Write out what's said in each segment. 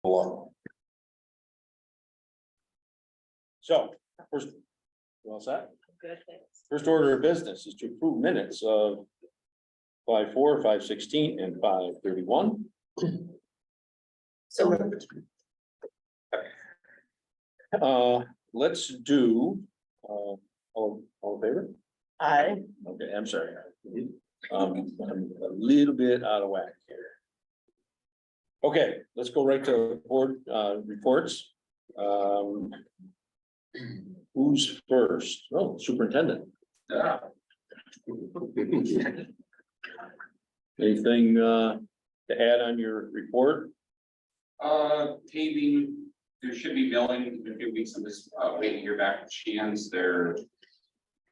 along. So, first, you all set? Good, thanks. First order of business is to approve minutes of 5/4, 5/16, and 5/31. So, Let's do, all in favor? I, Okay, I'm sorry. I'm a little bit out of whack here. Okay, let's go right to board, reports. Who's first? Oh, superintendent. Anything, to add on your report? Paving, there should be milling in a few weeks. I'm just waiting to hear back from Shan's. They're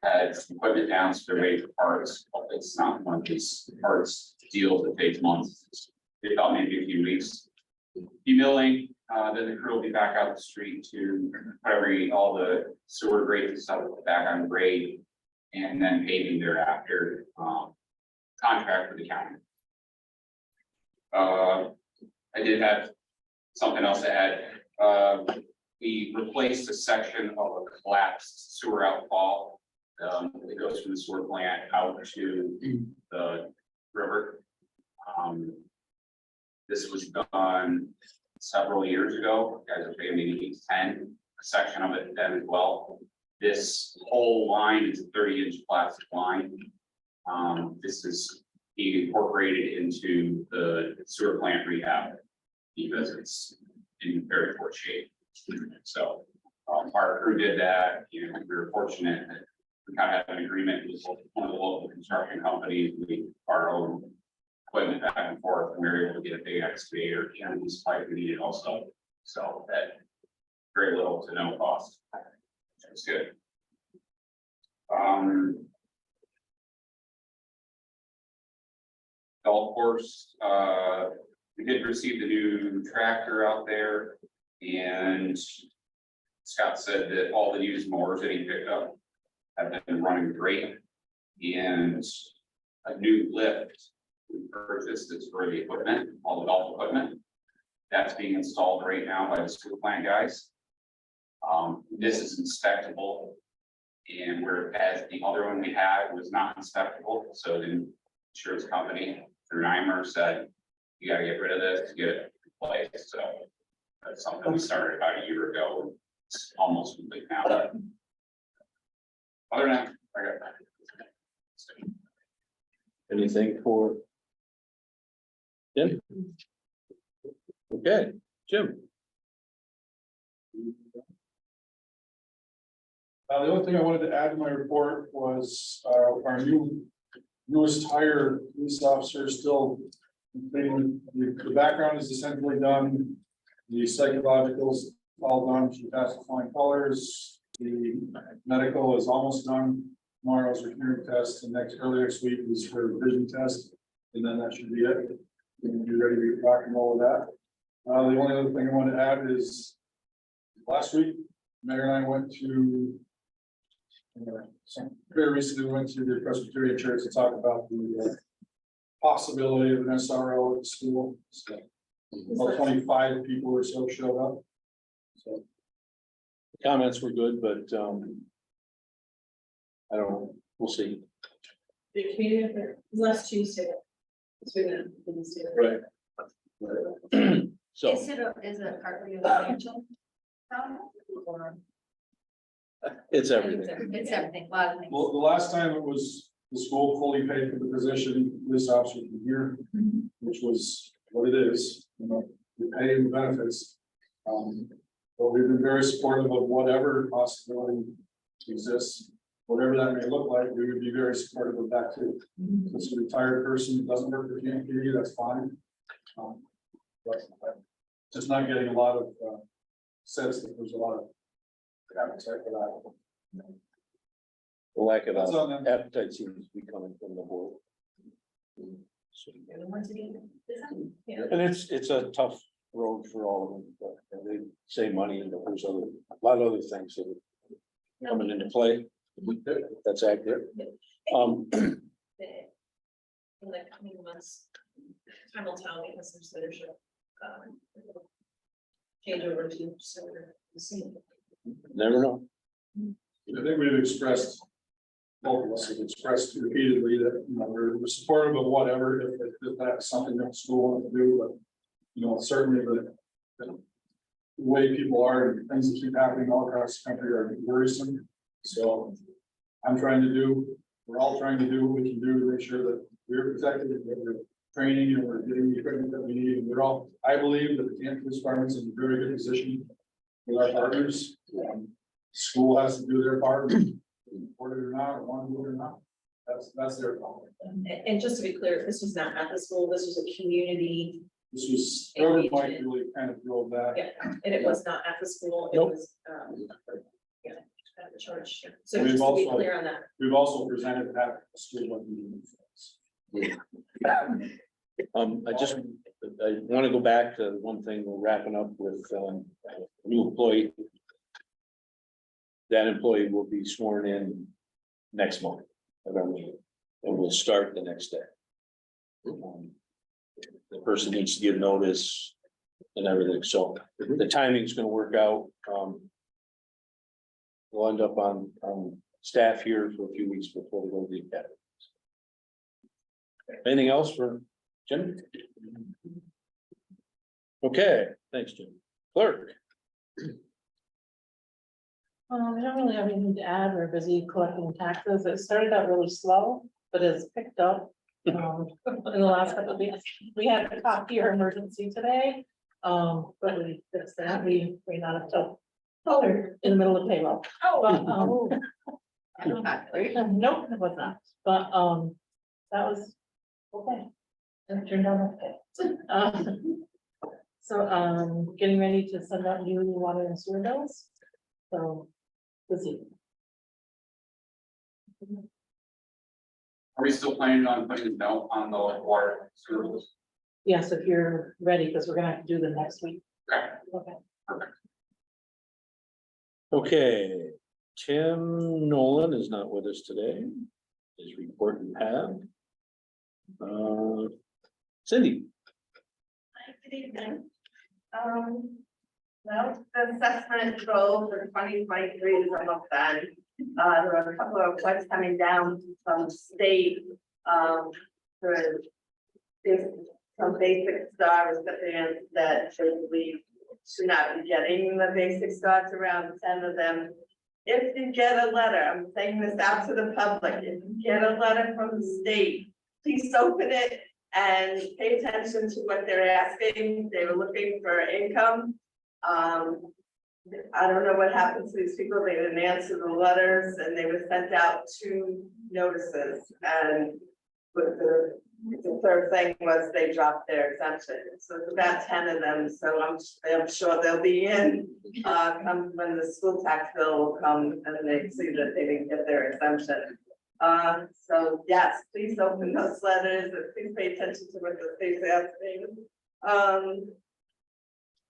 had some equipment down, so they're ready for parts. It's not one of these parts deals that takes months. They thought maybe a few weeks. Be milling, then the crew will be back out the street to all the sewer grades and stuff back on grade. And then paving thereafter, contract for the county. I did have something else to add. We replaced a section of a collapsed sewer outfall. It goes from the sewer plant out to the river. This was done several years ago, guys are saying maybe 10, a section of it then as well. This whole line is a 30-inch plastic line. This is being incorporated into the sewer plant rehab because it's in very poor shape. So our crew did that, and we were fortunate that we kind of have an agreement with one of the local construction companies. We our own equipment back and forth, and we were able to get a big excavator and this pipe we needed also. So that very little to no cost. It's good. Golf course, we did receive the new tractor out there, and Scott said that all the used mowers that he picked up have been running great, and a new lift we purchased is for the equipment, all the golf equipment. That's being installed right now by the school plant guys. This is inspectable, and whereas the other one we had was not inspectable, so the insurance company through Nymer said, you gotta get rid of this to get it replaced. So that's something we started about a year ago. It's almost complete now. Other than that, I got that. Anything for Jim? Okay, Jim. The only thing I wanted to add to my report was, our newest hire police officer is still completing, the background is essentially done. The psychological's all done, she passed the flying colors, the medical is almost done. Tomorrow's her hearing test, and early next week is her vision test, and then that should be it. And be ready to rock and roll with that. The only other thing I wanted to add is, last week, Mayor and I went to very recently, we went to the Presbyterian Church to talk about the possibility of an SRO at the school. So, about 25 people or so showed up. So, Comments were good, but, I don't know, we'll see. the community affair, last Tuesday. It's been Right. So, Is it partly financial? Or it's everything. it's everything, a lot of things. well, the last time it was the school fully paid for the position, this officer from here, which was what it is, we pay the benefits. But we've been very supportive of whatever possibility exists, whatever that may look like, we would be very supportive of that too. If it's a retired person that doesn't work for PMP, that's fine. But just not getting a lot of sense that there's a lot of appetite for that. The lack of That's on them. appetite seems to be coming from the board. And it's a tough road for all of them, but they say money, and there's a lot of other things that are coming into play. That's accurate. In the coming months, time will tell because there's leadership change over to solar. Never know. I think we've expressed, both of us have expressed repeatedly that, you know, we're supportive of whatever, if that's something that the school wants to do, but. You know, certainly the way people are and things that keep happening all across the country are worrisome. So I'm trying to do, we're all trying to do what we can do to make sure that we're protected, that we're training and we're getting the equipment that we need. And we're all, I believe that the Canton Police Department's in a very good position with our partners. School has to do their part, support it or not, or want to do it or not. That's their call. And just to be clear, this was not at the school, this was a community, This was, Trevor Mike really kind of drove that. yeah, and it was not at the school, it Nope. was, yeah, at the church. Yeah. So We've just to be also- clear on that. We've also presented that at the school board meeting. I want to go back to one thing, we're wrapping up with, new employee. That employee will be sworn in next month, at our meeting, and will start the next day. The person needs to give notice and everything, so the timing's gonna work out, we'll end up on, staff here for a few weeks before we go to the academy. Anything else for Jim? Okay, thanks, Jim. Clerk. I don't really have anything to add. We're busy collecting taxes. It started out really slow, but it's picked up. In the last couple of weeks, we had a copier emergency today. But we fixed that. We ran out of tow. In the middle of payroll. But, nope, it was not. But, that was okay. It turned out okay. So, getting ready to send out new water and sewer bills. So, busy. Are we still planning on putting a note on the water service? Yes, if you're ready, because we're gonna have to do them next week. Okay. Okay. Okay, Tim Nolan is not with us today. His report we have. Cindy. Good evening. Well, the assessment goal for 2023 is almost done. There are a couple of requests coming down from the state, for some basic star recipients that they believe should not be getting the basic stars, around 10 of them. If you get a letter, I'm saying this out to the public, if you get a letter from the state, please open it and pay attention to what they're asking. They were looking for income. I don't know what happened to these people. They didn't answer the letters and they were sent out 2 notices. And with the third thing was they dropped their exemption. So it's about 10 of them. So I'm sure they'll be in, come when the school tax bill will come and they see that they didn't get their exemption. So yes, please open those letters and please pay attention to what the state's asking.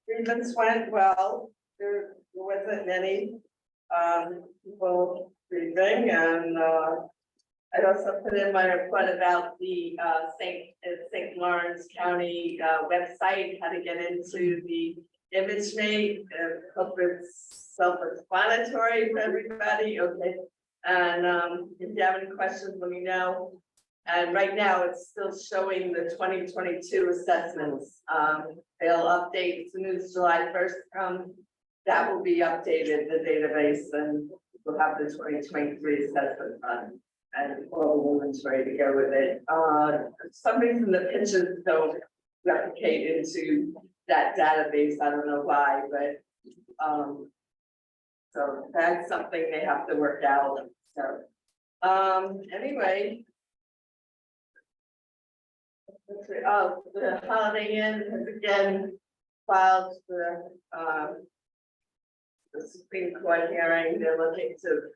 Grievance went well. There wasn't many people grieving, and I also put in my report about the St. Lawrence County website, how to get into the ImageMate. Hope it's self-explanatory for everybody. Okay, and if you have any questions, let me know. And right now, it's still showing the 2022 assessments. They'll update, it's news July 1st. That will be updated, the database, and we'll have the 2023 assessment done. And all the inventory to go with it. For some reason, the pictures don't replicate into that database. I don't know why, but so that's something they have to work out. So anyway. Oh, the Holiday Inn has again filed the Supreme Court hearing. They're looking to,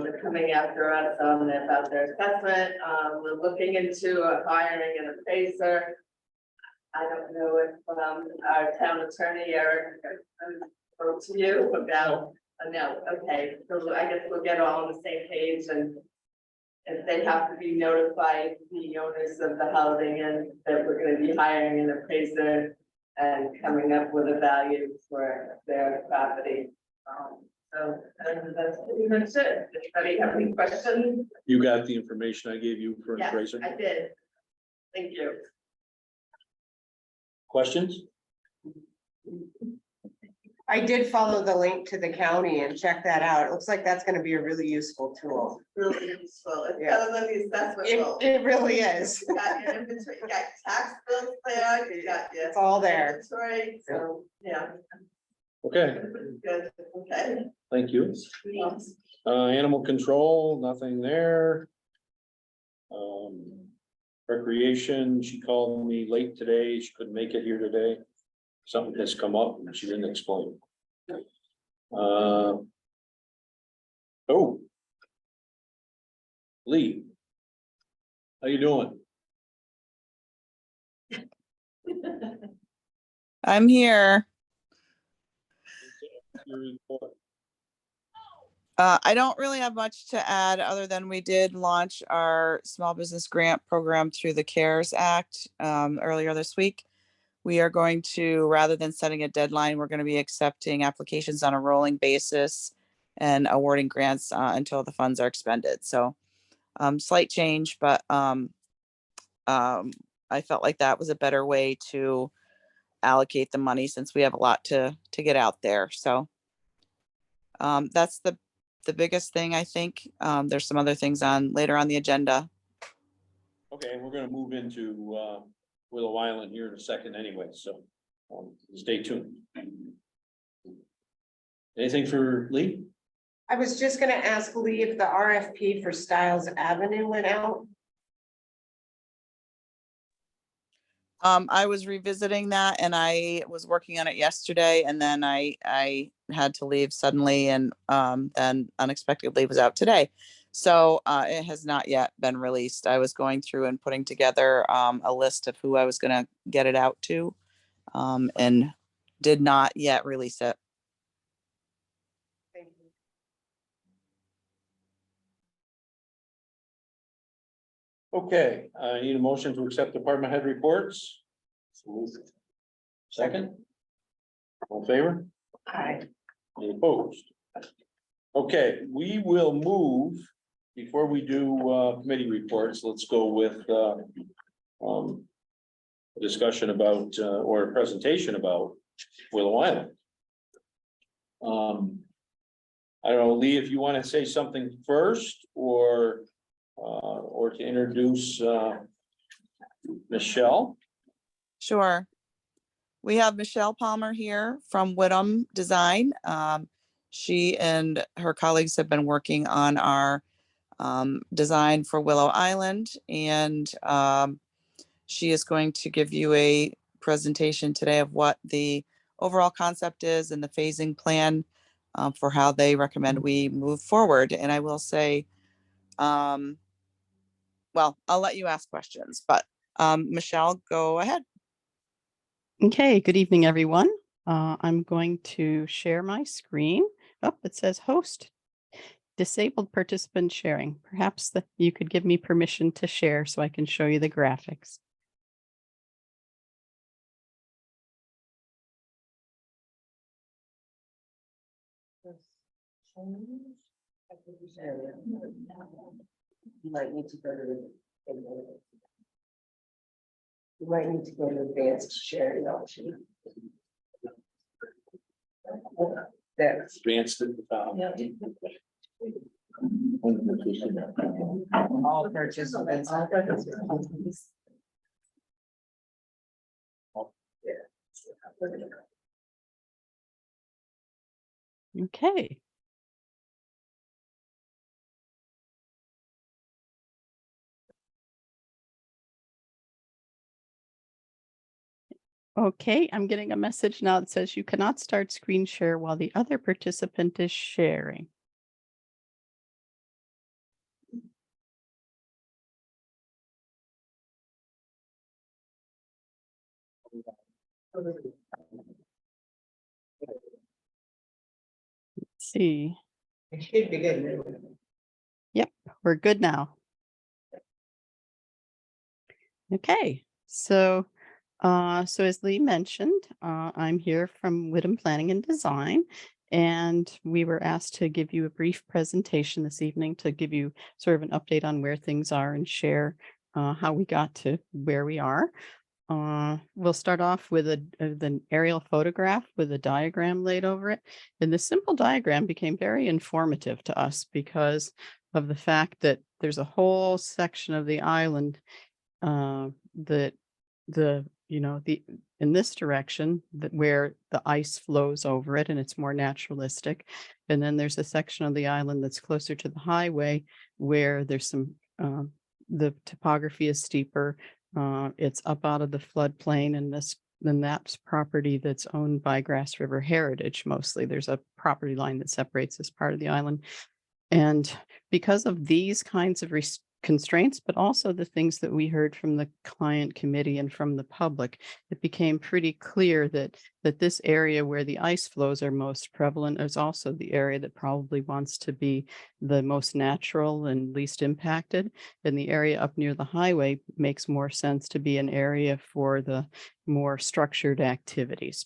they're coming after us about their assessment. We're looking into hiring an appraiser. I don't know if our town attorney Eric spoke to you about. No, okay, so I guess we'll get all on the same page, and if they have to be notified, the owners of the Holiday Inn, that we're gonna be hiring an appraiser. and coming up with a value for their property. So, and that's pretty much it. Anybody have any questions? You got the information I gave you for an Yeah, appraiser? I did. Thank you. Questions? I did follow the link to the county and check that out. It looks like that's gonna be a really useful tool. Really useful. It's Yeah. better than the assessment It, roll. it really is. You got your inventory, you got tax bills there, you got your. It's all there. Inventory, so, yeah, Okay, good, okay. thank you. Animal control, nothing there. Recreation, she called me late today, she couldn't make it here today. Something has come up and she didn't explain. Oh. Lee. How you doing? I'm here. Your report. I don't really have much to add other than we did launch our small business grant program through the CARES Act earlier this week. We are going to, rather than setting a deadline, we're going to be accepting applications on a rolling basis and awarding grants until the funds are expended. So slight change, but I felt like that was a better way to allocate the money since we have a lot to get out there. So that's the biggest thing, I think. There's some other things on later on the agenda. Okay, we're gonna move into Willow Island here in a second anyway, so stay tuned. Anything for Lee? I was just gonna ask Lee if the RFP for Styles Avenue went out. I was revisiting that and I was working on it yesterday and then I had to leave suddenly and then unexpectedly was out today. So it has not yet been released. I was going through and putting together a list of who I was gonna get it out to and did not yet release it. Thank you. Okay, I need a motion to accept department head reports. Second? All in favor? Aye. Any opposed? Okay, we will move, before we do committee reports, let's go with a discussion about or a presentation about Willow Island. I don't know, Lee, if you want to say something first or to introduce Michelle. Sure. We have Michelle Palmer here from Whittam Design. She and her colleagues have been working on our design for Willow Island, and she is going to give you a presentation today of what the overall concept is and the phasing plan for how they recommend we move forward. And I will say, well, I'll let you ask questions, but Michelle, go ahead. Okay, good evening, everyone. I'm going to share my screen. Oh, it says host. Disabled participant sharing. Perhaps you could give me permission to share so I can show you the graphics. You might need to go to the. You might need to go to advanced sharing option. There. Advanced at the top. All participants. Okay. Okay, I'm getting a message now that says you cannot start screen share while the other participant is sharing. Let's see. It should be good. Yep, we're good now. Okay, so So as Lee mentioned, I'm here from Whittam Planning and Design. And we were asked to give you a brief presentation this evening to give you sort of an update on where things are and share how we got to where we are. We'll start off with an aerial photograph with a diagram laid over it. And the simple diagram became very informative to us because of the fact that there's a whole section of the island that in this direction that where the ice flows over it and it's more naturalistic. And then there's a section of the island that's closer to the highway where there's some the topography is steeper. It's up out of the floodplain, and then that's property that's owned by Grass River Heritage mostly. There's a property line that separates this part of the island. And because of these kinds of constraints, but also the things that we heard from the client committee and from the public, it became pretty clear that this area where the ice flows are most prevalent is also the area that probably wants to be the most natural and least impacted. And the area up near the highway makes more sense to be an area for the more structured activities.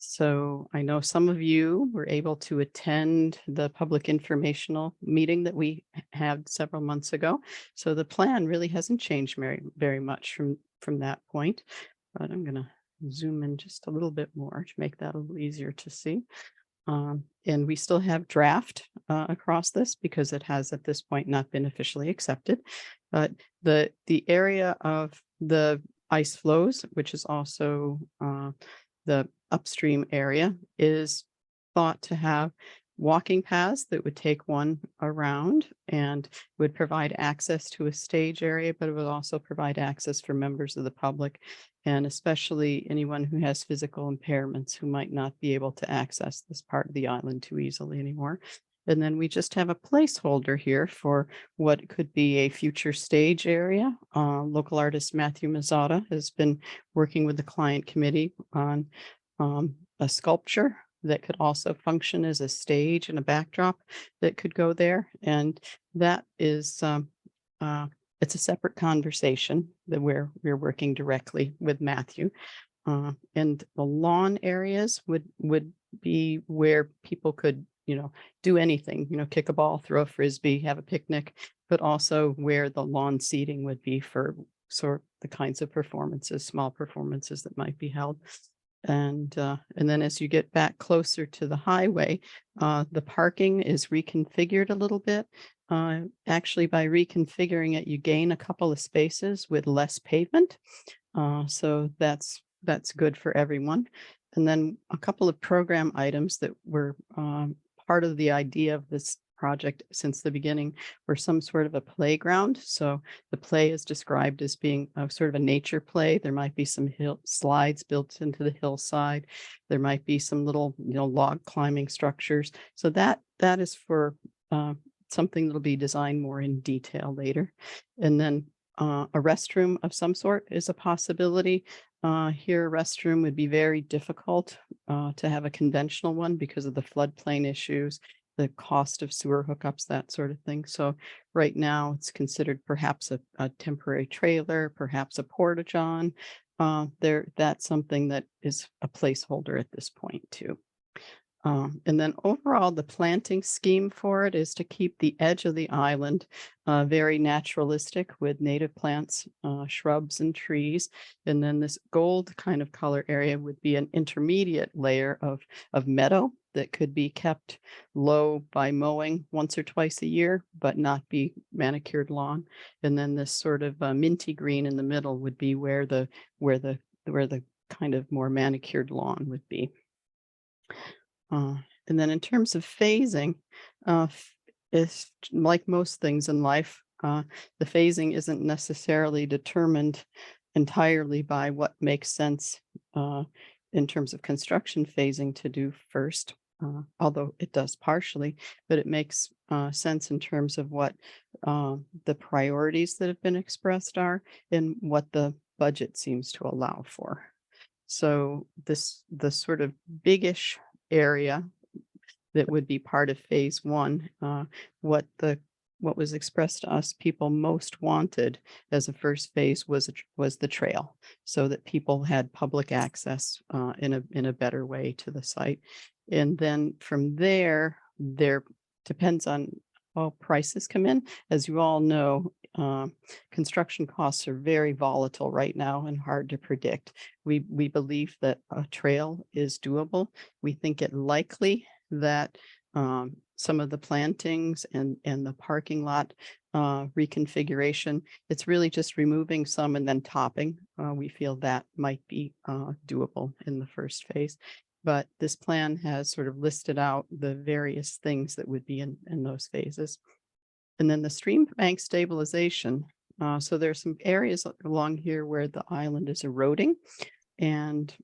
So I know some of you were able to attend the public informational meeting that we had several months ago. So the plan really hasn't changed very much from that point. But I'm going to zoom in just a little bit more to make that a little easier to see. And we still have draft across this because it has at this point not been officially accepted. But the area of the ice flows, which is also the upstream area, is thought to have walking paths that would take one around and would provide access to a stage area, but it would also provide access for members of the public, and especially anyone who has physical impairments who might not be able to access this part of the island too easily anymore. And then we just have a placeholder here for what could be a future stage area. Local artist Matthew Mazzotta has been working with the client committee on a sculpture that could also function as a stage and a backdrop that could go there. And that is, it's a separate conversation that we're working directly with Matthew. And the lawn areas would be where people could, do anything, kick a ball, throw a frisbee, have a picnic, but also where the lawn seating would be for sort of the kinds of performances, small performances that might be held. And then as you get back closer to the highway, the parking is reconfigured a little bit. Actually, by reconfiguring it, you gain a couple of spaces with less pavement. So that's good for everyone. And then a couple of program items that were part of the idea of this project since the beginning were some sort of a playground. So the play is described as being a sort of a nature play. There might be some hill slides built into the hillside. There might be some little, log climbing structures. So that is for something that'll be designed more in detail later. And then a restroom of some sort is a possibility. Here, a restroom would be very difficult to have a conventional one because of the floodplain issues, the cost of sewer hookups, that sort of thing. So right now it's considered perhaps a temporary trailer, perhaps a porta-john. That's something that is a placeholder at this point too. And then overall, the planting scheme for it is to keep the edge of the island very naturalistic with native plants, shrubs and trees. And then this gold kind of color area would be an intermediate layer of meadow that could be kept low by mowing once or twice a year, but not be manicured lawn. And then this sort of minty green in the middle would be where the kind of more manicured lawn would be. And then in terms of phasing, it's like most things in life, the phasing isn't necessarily determined entirely by what makes sense in terms of construction phasing to do first, although it does partially, but it makes sense in terms of what the priorities that have been expressed are and what the budget seems to allow for. So the sort of biggish area that would be part of phase one, what the what was expressed to us, people most wanted as a first phase was the trail, so that people had public access in a better way to the site. And then from there depends on how prices come in. As you all know, construction costs are very volatile right now and hard to predict. We believe that a trail is doable. We think it likely that some of the plantings and the parking lot reconfiguration, it's really just removing some and then topping. We feel that might be doable in the first phase. But this plan has sort of listed out the various things that would be in those phases. And then the stream bank stabilization. So there's some areas along here where the island is eroding. And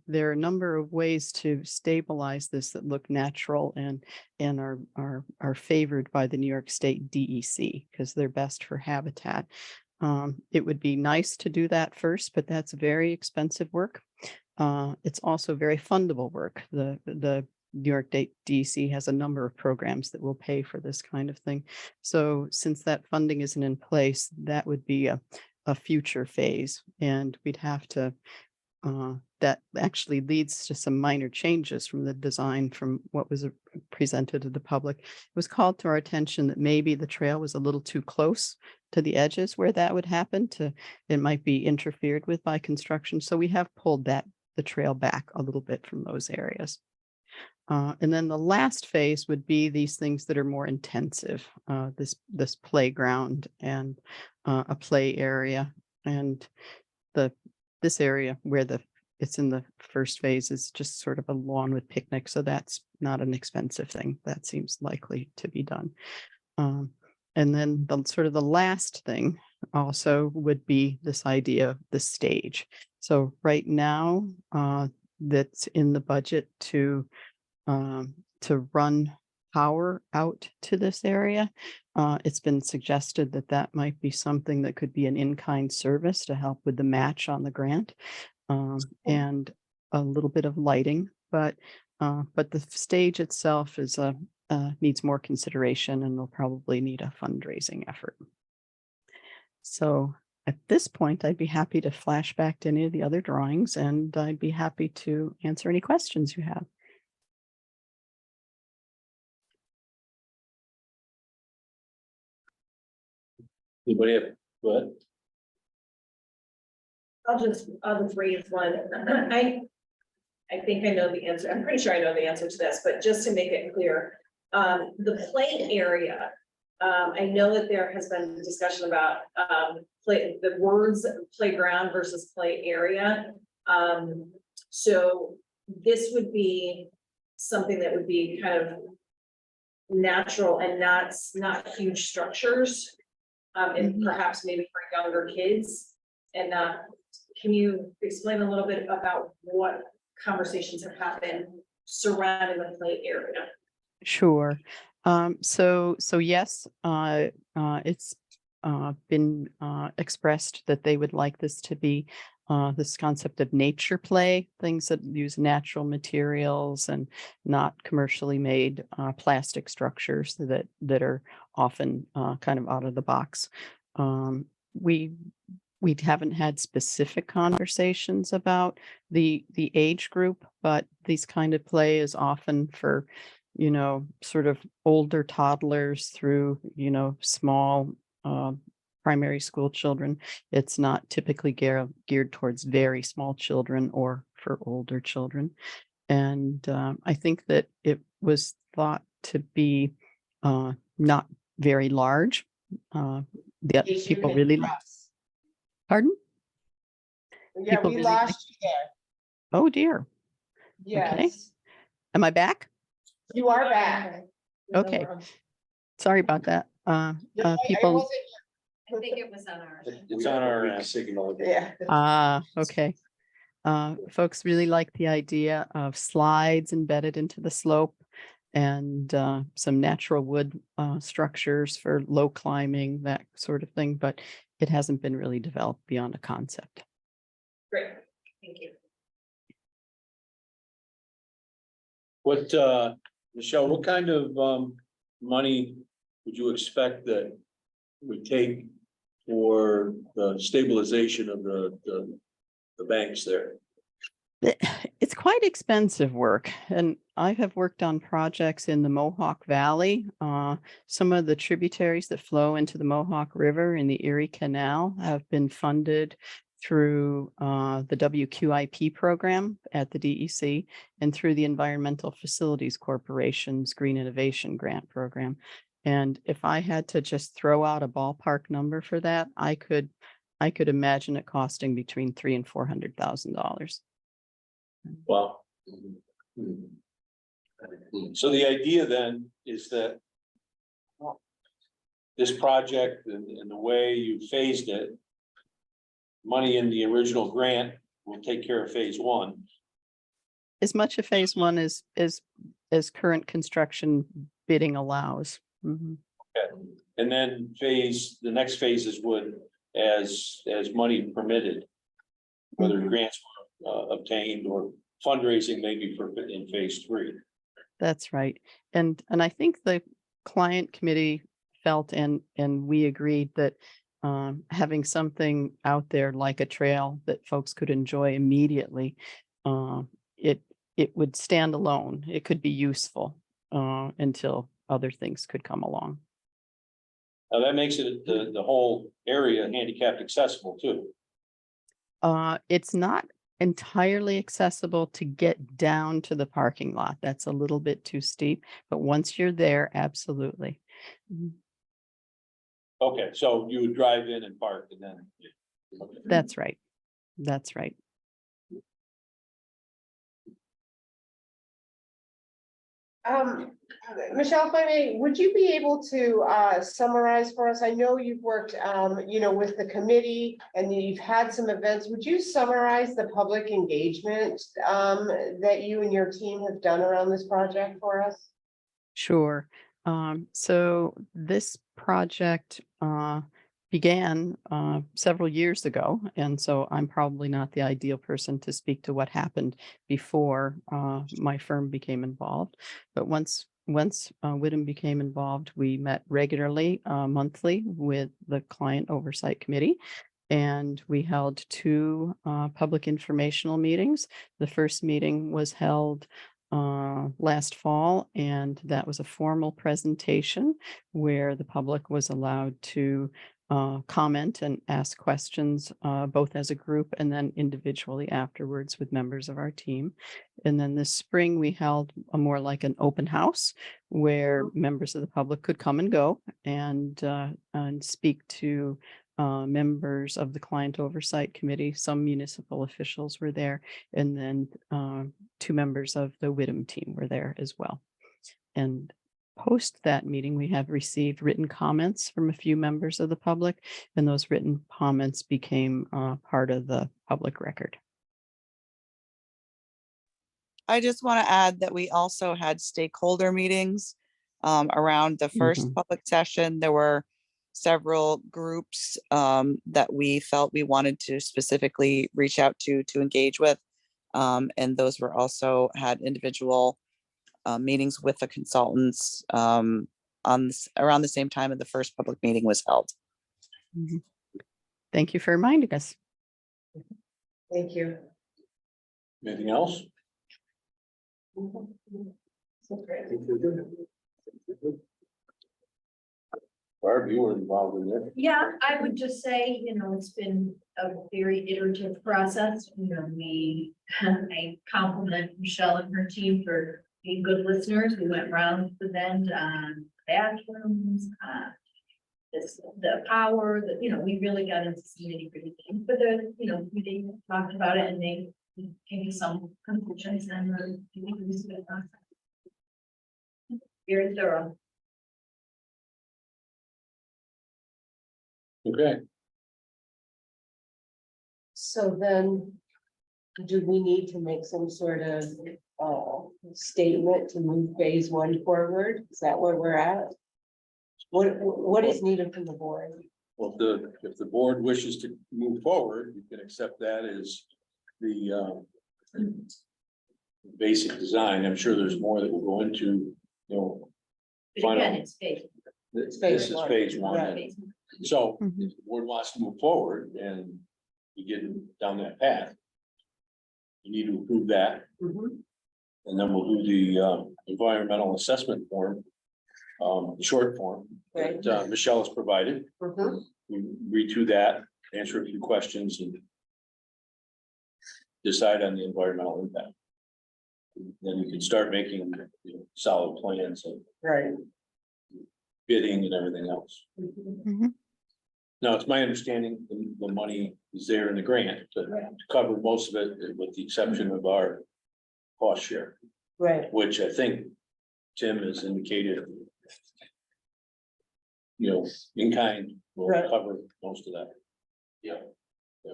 there are a number of ways to stabilize this that look natural and are favored by the New York State DEC because they're best for habitat. It would be nice to do that first, but that's very expensive work. It's also very fundable work. The New York State DEC has a number of programs that will pay for this kind of thing. So since that funding isn't in place, that would be a future phase, and we'd have to that actually leads to some minor changes from the design from what was presented to the public. It was called to our attention that maybe the trail was a little too close to the edges where that would happen. It might be interfered with by construction. So we have pulled the trail back a little bit from those areas. And then the last phase would be these things that are more intensive, this playground and a play area, and this area where it's in the first phase is just sort of a lawn with picnic. So that's not an expensive thing. That seems likely to be done. And then the last thing also would be this idea of the stage. So right now, that's in the budget to run power out to this area. It's been suggested that might be something that could be an in-kind service to help with the match on the grant, and a little bit of lighting, but the stage itself is needs more consideration and will probably need a fundraising effort. So at this point, I'd be happy to flash back to any of the other drawings, and I'd be happy to answer any questions you have. Anybody have, what? I'll just raise one. I think I know the answer. I'm pretty sure I know the answer to this, but just to make it clear, the play area. I know that there has been discussion about the words playground versus play area. So this would be something that would be kind of natural and not huge structures. And perhaps maybe for younger kids. And can you explain a little bit about what conversations have happened surrounding the play area? Sure. So yes, it's been expressed that they would like this to be this concept of nature play, things that use natural materials and not commercially made plastic structures that are often kind of out of the box. We haven't had specific conversations about the age group, but these kind of play is often for, sort of older toddlers through, small primary school children. It's not typically geared towards very small children or for older children. And I think that it was thought to be not very large. That people really like. Pardon? Yeah, People we really lost you there. Oh dear. Yes, Am I back? you are back. Okay. Sorry about that. I People. wasn't- I think it was on ours. It's on our signal. Yeah. Okay. Folks really like the idea of slides embedded into the slope and some natural wood structures for low climbing, that sort of thing, but it hasn't been really developed beyond a concept. Great, thank you. What, Michelle, what kind of money would you expect that we take for the stabilization of the banks there? It's quite expensive work, and I have worked on projects in the Mohawk Valley. Some of the tributaries that flow into the Mohawk River in the Erie Canal have been funded through the WQIP program at the DEC and through the Environmental Facilities Corporation's Green Innovation Grant Program. And if I had to just throw out a ballpark number for that, I could imagine it costing between $300,000 and $400,000. Well. So the idea then is that this project and the way you phased it, money in the original grant will take care of phase one. As much of phase one as current construction bidding allows. Mhm. And then the next phases would, as money permitted, whether grants were obtained or fundraising maybe in phase three. That's right. And I think the client committee felt and we agreed that having something out there like a trail that folks could enjoy immediately, it would stand alone. It could be useful until other things could come along. Now that makes it the whole area handicapped accessible too. It's not entirely accessible to get down to the parking lot. That's a little bit too steep, but once you're there, absolutely. Mhm. Okay, so you would drive in and park and then. Okay. That's right. That's right. Michelle, if I may, would you be able to summarize for us? I know you've worked, with the committee and you've had some events. Would you summarize the public engagement that you and your team have done around this project for us? Sure. So this project began several years ago, and so I'm probably not the ideal person to speak to what happened before my firm became involved. But once Whittam became involved, we met regularly, monthly, with the Client Oversight Committee. And we held two public informational meetings. The first meeting was held last fall, and that was a formal presentation where the public was allowed to comment and ask questions, both as a group and then individually afterwards with members of our team. And then this spring, we held a more like an open house where members of the public could come and go and speak to members of the Client Oversight Committee. Some municipal officials were there, and then two members of the Whittam team were there as well. And post that meeting, we have received written comments from a few members of the public, and those written comments became part of the public record. I just want to add that we also had stakeholder meetings around the first public session. There were several groups that we felt we wanted to specifically reach out to engage with. And those were also had individual meetings with the consultants around the same time that the first public meeting was held. Mhm. Thank you for reminding us. Thank you. Anything else? Barb, you were involved in that. Yeah, I would just say, it's been a very iterative process. I compliment Michelle and her team for being good listeners. We went round the bend on bathrooms, the power, we really got into some nitty gritty things, but we talked about it and they came to some conclusions and very thorough. Okay, So then, do we need to make some sort of statement to move phase one forward? Is that where we're at? What is needed from the board? well, if the board wishes to move forward, you can accept that as the basic design. I'm sure there's more that will go into, But again, it's big. This phase is one. phase one. Right. and So Mhm. if the board wants to move forward and you get down that path. You need to approve that. Mhm. And then we'll do the environmental assessment form. The short form that Michelle has provided. Mhm. We read through that, answer a few questions and. Decide on the environmental impact. Then you can start making, you know, solid plans and Right. bidding and everything else. Mhm. Now, it's my understanding the money is there in the grant to cover most of it, with the exception of our cost share. Right. Which I think Tim has indicated. You know, in kind will Right. cover most of that. Yeah. Yeah.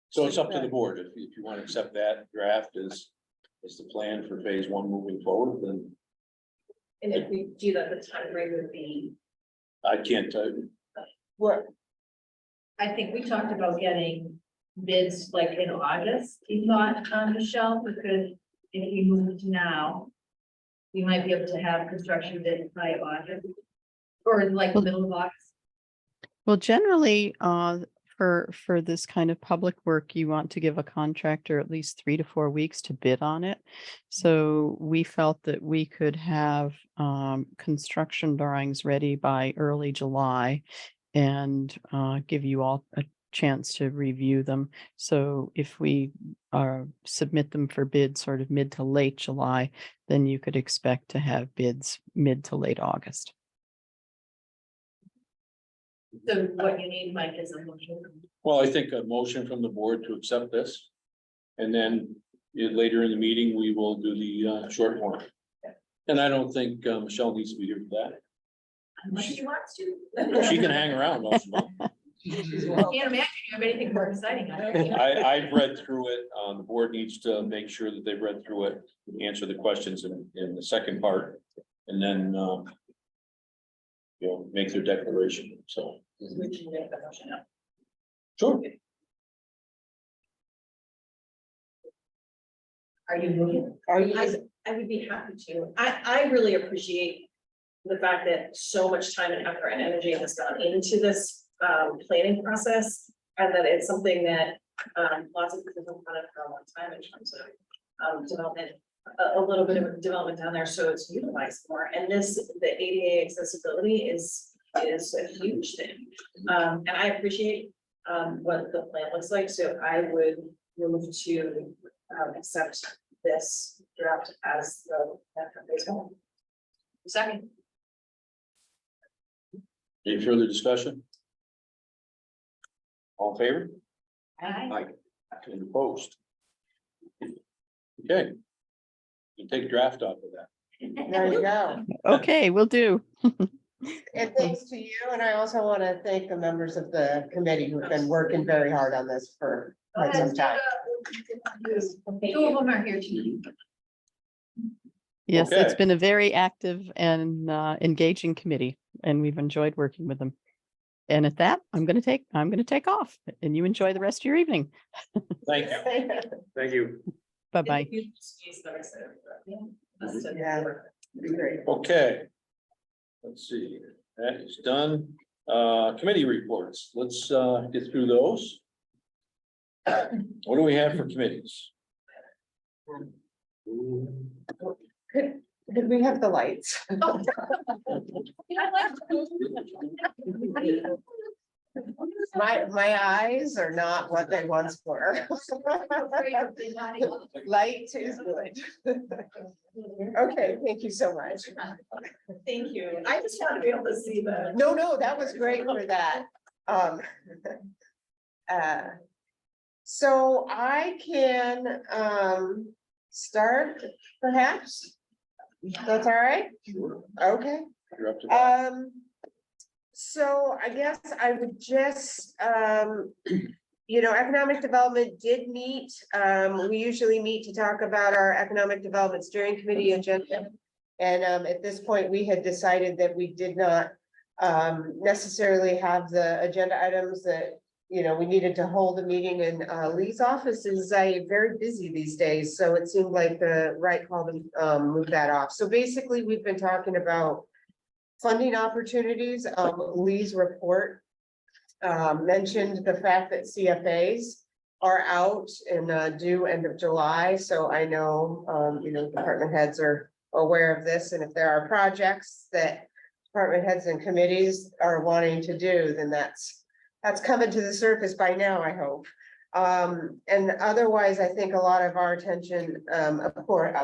So it's up to the board, if you want to accept that draft as the plan for phase one moving forward, then And if we do that, the time frame would be, I can't tell you. What, I think we talked about getting bids like in August, you thought, Michelle, because if we moved now. We might be able to have construction bids by August. Or like the middle of August. Well, generally, for this kind of public work, you want to give a contractor at least 3 to 4 weeks to bid on it. So we felt that we could have construction drawings ready by early July and give you all a chance to review them. So if we submit them for bid sort of mid to late July, then you could expect to have bids mid to late August. So what you need, Mike, is a motion. Well, I think a motion from the board to accept this. And then later in the meeting, we will do the short form. And I don't think Michelle needs to be here for that. unless she wants to. She can hang around once in a while. I can't imagine you have anything more exciting. I've read through it. The board needs to make sure that they've read through it, answer the questions in the second part, and then, you know, make their declaration, so. We can make the motion now. Sure. Are you moving? are you, I would be happy to. I really appreciate the fact that so much time and effort and energy has gone into this planning process. And that it's something that lots of people have done for a long time in terms of development, a little bit of development down there, so it's utilized more. And the ADA accessibility is a huge thing. And I appreciate what the plan looks like, so I would move to accept this draft as the. phase one. Second. Any further discussion? All in favor? Aye. Any opposed? Okay. You take draft off of that. there you go. Okay, will do. And thanks to you, and I also want to thank the members of the committee who've been working very hard on this for quite some time. Two of them are here tonight. Yes, it's Okay. been a very active and engaging committee, and we've enjoyed working with them. And at that, I'm going to take off, and you enjoy the rest of your evening. Thank you. Thank you. Bye-bye. Yeah. Great. Okay. Let's see, that is done. Committee reports, let's get through those. What do we have for committees? Could we have the lights? My eyes are not what they once were. Light is good. Okay, thank you so much. Thank you. I just want to be able to see the. No, that was great for that. So I can start perhaps? That's all right? Sure. Okay. You're up to that. So I guess I would just, economic development did meet. We usually meet to talk about our economic development steering committee agenda. And at this point, we had decided that we did not necessarily have the agenda items that, we needed to hold a meeting, and Lee's office is very busy these days. So it seemed like the right call to move that off. So basically, we've been talking about funding opportunities, Lee's report mentioned the fact that CFAs are out and due end of July, so I know, you know, department heads are aware of this, and if there are projects that department heads and committees are wanting to do, then that's coming to the surface by now, I hope. And otherwise, I think a lot of our attention, of course,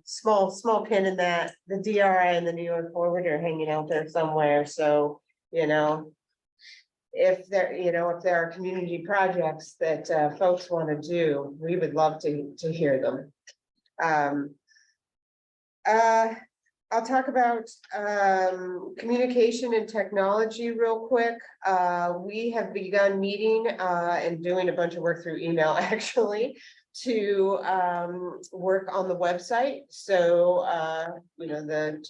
small pin in that, the DRI and the New York Forward are hanging out there somewhere, so, you know, if there, you know, if there are community projects that folks want to do, we would love to hear them. I'll talk about communication and technology real quick. We have begun meeting and doing a bunch of work through email actually to work on the website. So you know, the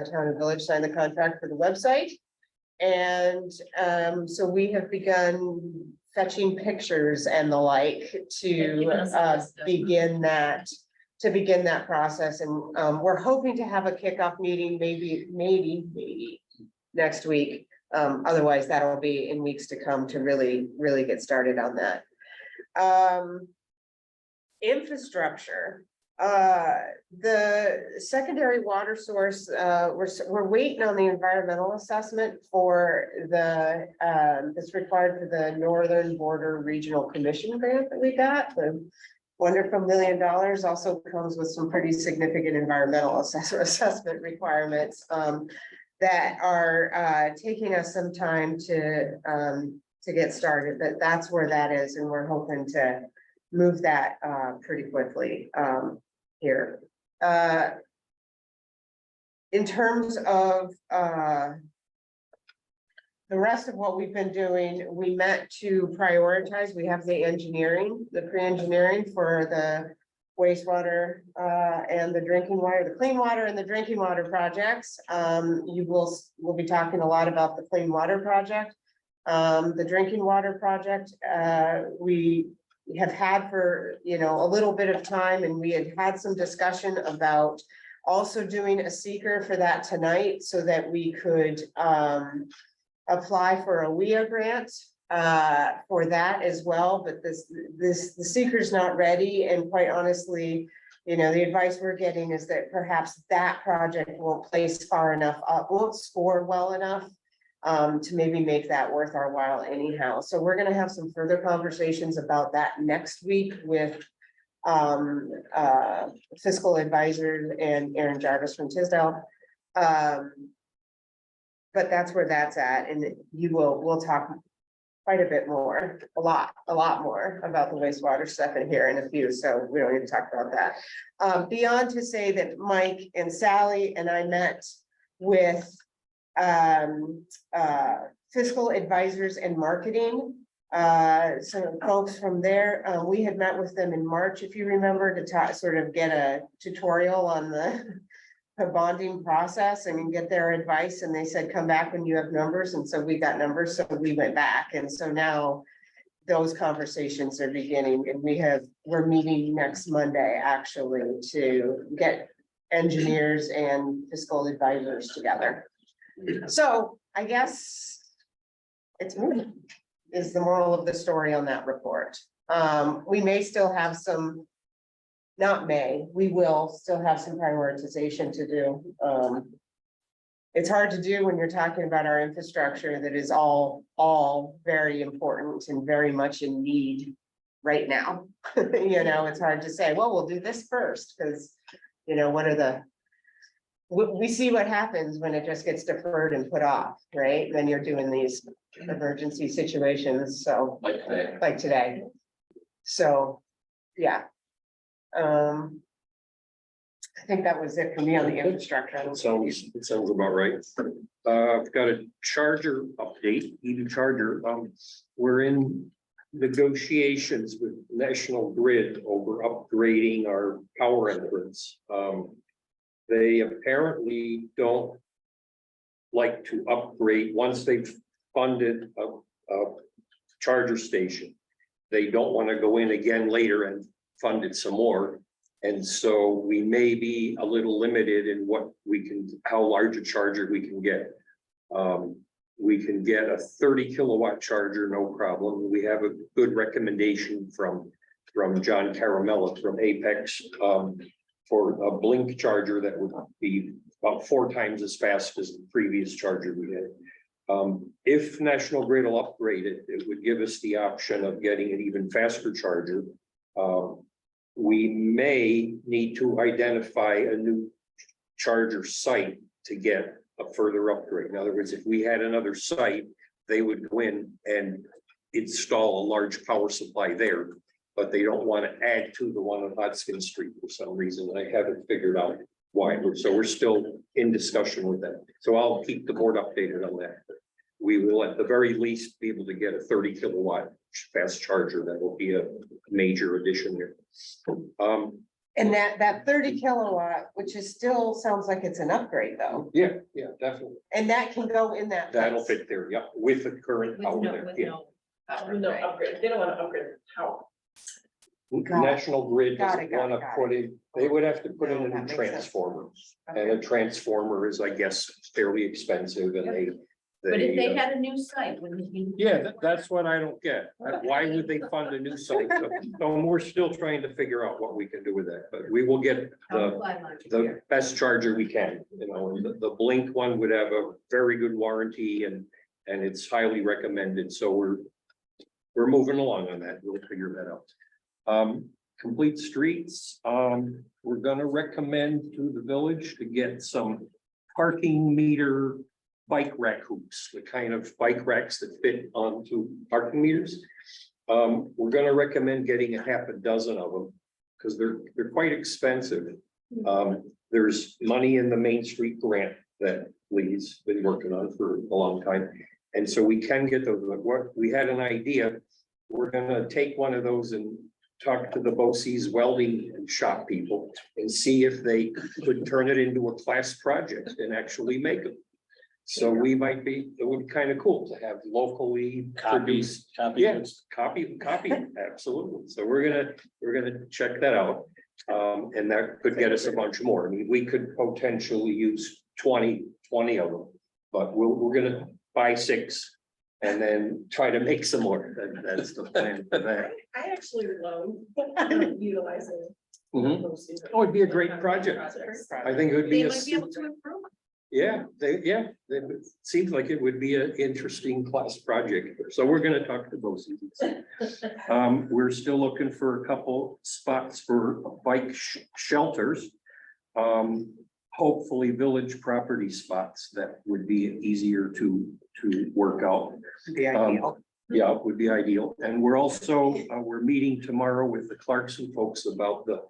town and village signed the contract for the website. And so we have begun fetching pictures and the like to begin that process. And we're hoping to have a kickoff meeting, maybe next week. Otherwise, that'll be in weeks to come to really get started on that. Infrastructure. The secondary water source, we're waiting on the environmental assessment for the that's required for the Northern Border Regional Commission grant that we got. The wonderful $1 million also comes with some pretty significant environmental assessment requirements that are taking us some time to get started, but that's where that is, and we're hoping to move that pretty quickly here. In terms of the rest of what we've been doing, we met to prioritize. We have the engineering, the pre-engineering for the wastewater and the drinking water, the clean water and the drinking water projects. We'll be talking a lot about the clean water project. The drinking water project, we have had for, you know, a little bit of time, and we had some discussion about also doing a seeker for that tonight so that we could apply for a WIA grant for that as well. But the seeker's not ready, and quite honestly, you know, the advice we're getting is that perhaps that project won't place far enough up, won't score well enough to maybe make that worth our while anyhow. So we're gonna have some further conversations about that next week with fiscal advisors and Aaron Jarvis from Tisdale. But that's where that's at, and we'll talk quite a bit more, a lot more about the wastewater stuff in here in a few, so we don't need to talk about that. Beyond to say that Mike and Sally and I met with fiscal advisors and marketing. Some folks from there, we had met with them in March, if you remember, to sort of get a tutorial on the bonding process and get their advice, and they said, come back when you have numbers, and so we got numbers, so we went back, and so now those conversations are beginning, and we're meeting next Monday actually to get engineers and fiscal advisors together. So I guess it's moving is the moral of the story on that report. We may still have some, we will still have some prioritization to do. It's hard to do when you're talking about our infrastructure that is all very important and very much in need right now. You know, it's hard to say, well, we'll do this first, because, you know, we see what happens when it just gets deferred and put off, right? Then you're doing these emergency situations, so like today. So, yeah. I think that was it for me on the infrastructure. It sounds about right. I've got a charger update, EV charger. We're in negotiations with National Grid over upgrading our power entrance. They apparently don't like to upgrade once they've funded a charger station. They don't want to go in again later and fund it some more. And so we may be a little limited in what we can, how large a charger we can get. We can get a 30 kilowatt charger, no problem. We have a good recommendation from John Caramella from Apex, for a Blink charger that would be about 4 times as fast as the previous charger we had. If National Grid will upgrade it, it would give us the option of getting an even faster charger. We may need to identify a new charger site to get a further upgrade. In other words, if we had another site, they would go in and install a large power supply there, but they don't want to add to the one on Hodgkin Street for some reason. I haven't figured out why. So we're still in discussion with them. So I'll keep the board updated on that. We will at the very least be able to get a 30 kilowatt fast charger. That will be a major addition here. And that 30 kilowatt, which is still sounds like it's an upgrade though, Yeah, definitely. and that can go in that. That'll place. fit there, yeah, with the current With power no, there. with Yeah. no power, No right? upgrade, they don't wanna upgrade the power. Got it. National Grid Got doesn't it, got it, want to got put in, they would have to put in No, a that new makes sense. transformer. And Okay. a transformer is, I guess, fairly expensive and they. But if they uh, had a new site, wouldn't it be? Yeah, that's what I don't get. Why would they fund a new site? So we're still trying to figure out what we can do with that, but we will get the best charger we can, you know, and the Blink one would have a very good warranty and it's highly recommended. So we're moving along on that. We'll figure that out. Complete Streets, we're gonna recommend to the village to get some parking meter bike rack hoops, the kind of bike racks that fit onto parking meters. We're gonna recommend getting a half a dozen of them because they're quite expensive. There's money in the Main Street grant that Lee's been working on for a long time. And so we can get those. What we had an idea, we're gonna take one of those and talk to the BOCES welding shop people and see if they could turn it into a class project and actually make them. So we might be, it would be kind of cool to have locally produced. Yeah, copy, absolutely. So we're gonna check that out. And that could get us a bunch more. I mean, we could potentially use 20 of them, but we're gonna buy 6 and then try to make some more. That's the plan for that. I actually love utilizing. Mhm. Oh, it'd be a great project. I think it would be They a. might be able to improve. Yeah, it seems like it would be an interesting class project. So we're gonna talk to both. We're still looking for a couple spots for bike shelters. Hopefully village property spots that would be easier to work out. The ideal. Yeah, it would be ideal. And we're also, we're meeting tomorrow with the Clarkson folks about the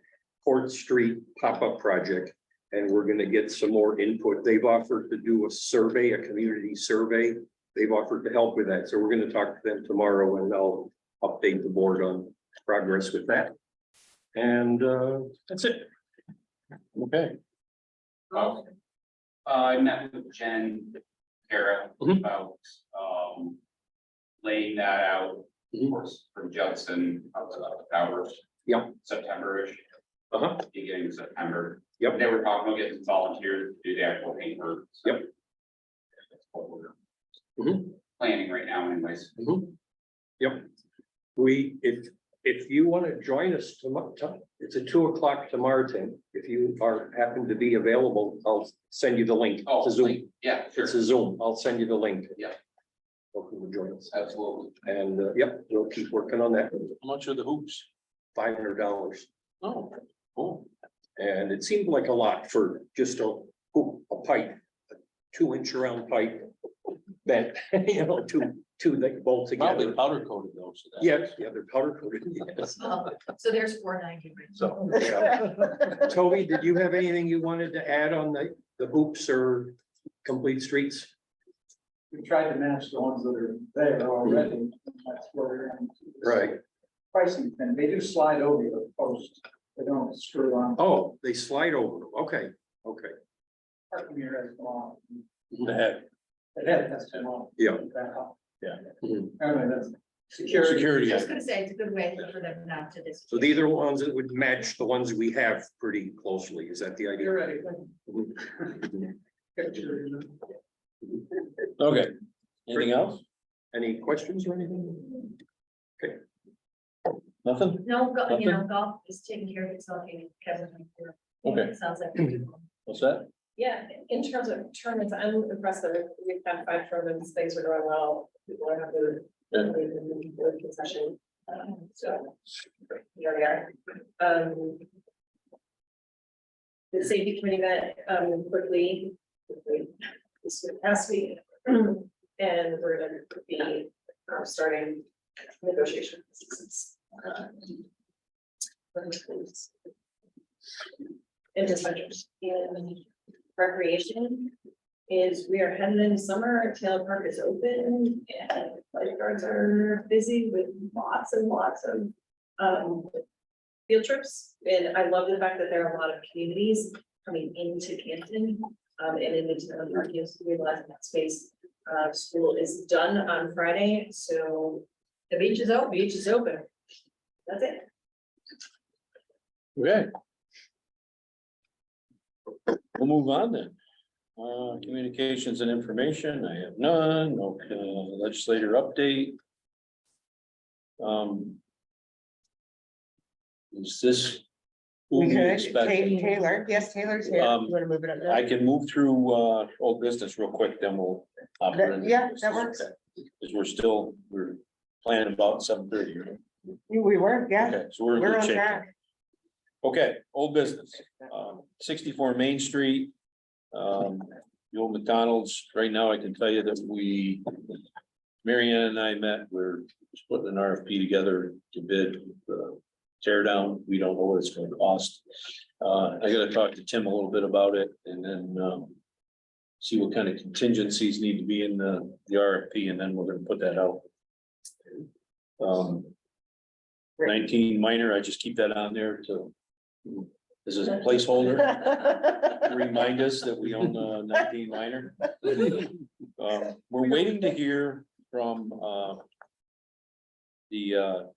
Port Street pop-up project. And we're gonna get some more input. They've offered to do a survey, a community survey. They've offered to help with that. So we're gonna talk to them tomorrow and I'll update the board on progress with that. And that's it. Okay. I met with Jen, Kara, Mhm. about, laying that out, of Mhm. course, from Judson, up to the towers. Yeah. September-ish, Uh-huh. beginning of September. Yep. They were talking about getting some volunteers to do the actual paper. so Yep. That's what we're Mhm. planning right now anyways. Yep. If you want to join us tomorrow, it's at 2:00 tomorrow, Tim. If you happen to be available, I'll send you the link. Oh, It's a Zoom. yeah, sure, It's a Zoom. I'll send you the link. Yeah. Welcome to join us. absolutely. And, yep, we'll keep working on that. How much are the hoops? $500. Oh, cool. And it seemed like a lot for just a hoop, a pipe, a 2-inch round pipe. Bent, two that bolt Probably together. powder coated though. so that- Yeah, they're powder coated. Yes. So there's 490. So, yeah. Toby, did you have anything you wanted to add on the hoops or complete streets? We tried to match the ones that are there already. That's where we're going to- Right. Pricing thing, they do slide over the post, they don't screw on. Oh, they slide over. Okay, okay. Parking meter has gone. Yeah. It has too long. Yeah. Back up. Yeah. Mhm. Anyway, that's security. Security. I was gonna say, it's a good way for them not to this. So these are the ones that would match the ones we have pretty closely. Is that the idea? You're ready. Mhm. Picture, Okay, anything else? Any questions or anything? Nothing? No, golf is taking care of itself, and Kevin. Okay. Sounds like. What's that? Yeah, in terms of tournaments, I'm impressed that we've had 5 tournaments, things are going well, people are happy. The concession, so. Here we are. The safety committee met, quickly, this past week. And we're gonna be, starting negotiations. And dispatchers and recreation is we are heading into summer, Taylor Park is open and lifeguards are busy with lots and lots of field trips. And I love the fact that there are a lot of communities coming into Canton and into the park, utilizing that space. School is done on Friday, so the beach is open. Beach is open. That's it. Okay. We'll move on then. Communications and information, I have none, no legislator update. Is this? who We could, expect? Taylor, yes, Taylor's here. You wanna move it up now? I can move through old business real quick, then we'll. hop That- into yeah, business, that works. okay. Cause we're planning about 7:30. right? We were, yeah, Okay, so we're in we're good on shape. track. Okay, old business, 64 Main Street. The old McDonald's, right now I can tell you that Mary Ann and I met, we're putting an RFP together to bid tear down. We don't know what it's gonna cost. I gotta talk to Tim a little bit about it and then see what kind of contingencies need to be in the RFP, and then we're gonna put that out. 19 minor, I just keep that on there to, this is a placeholder to remind us that we own 19 minor. We're waiting to hear from the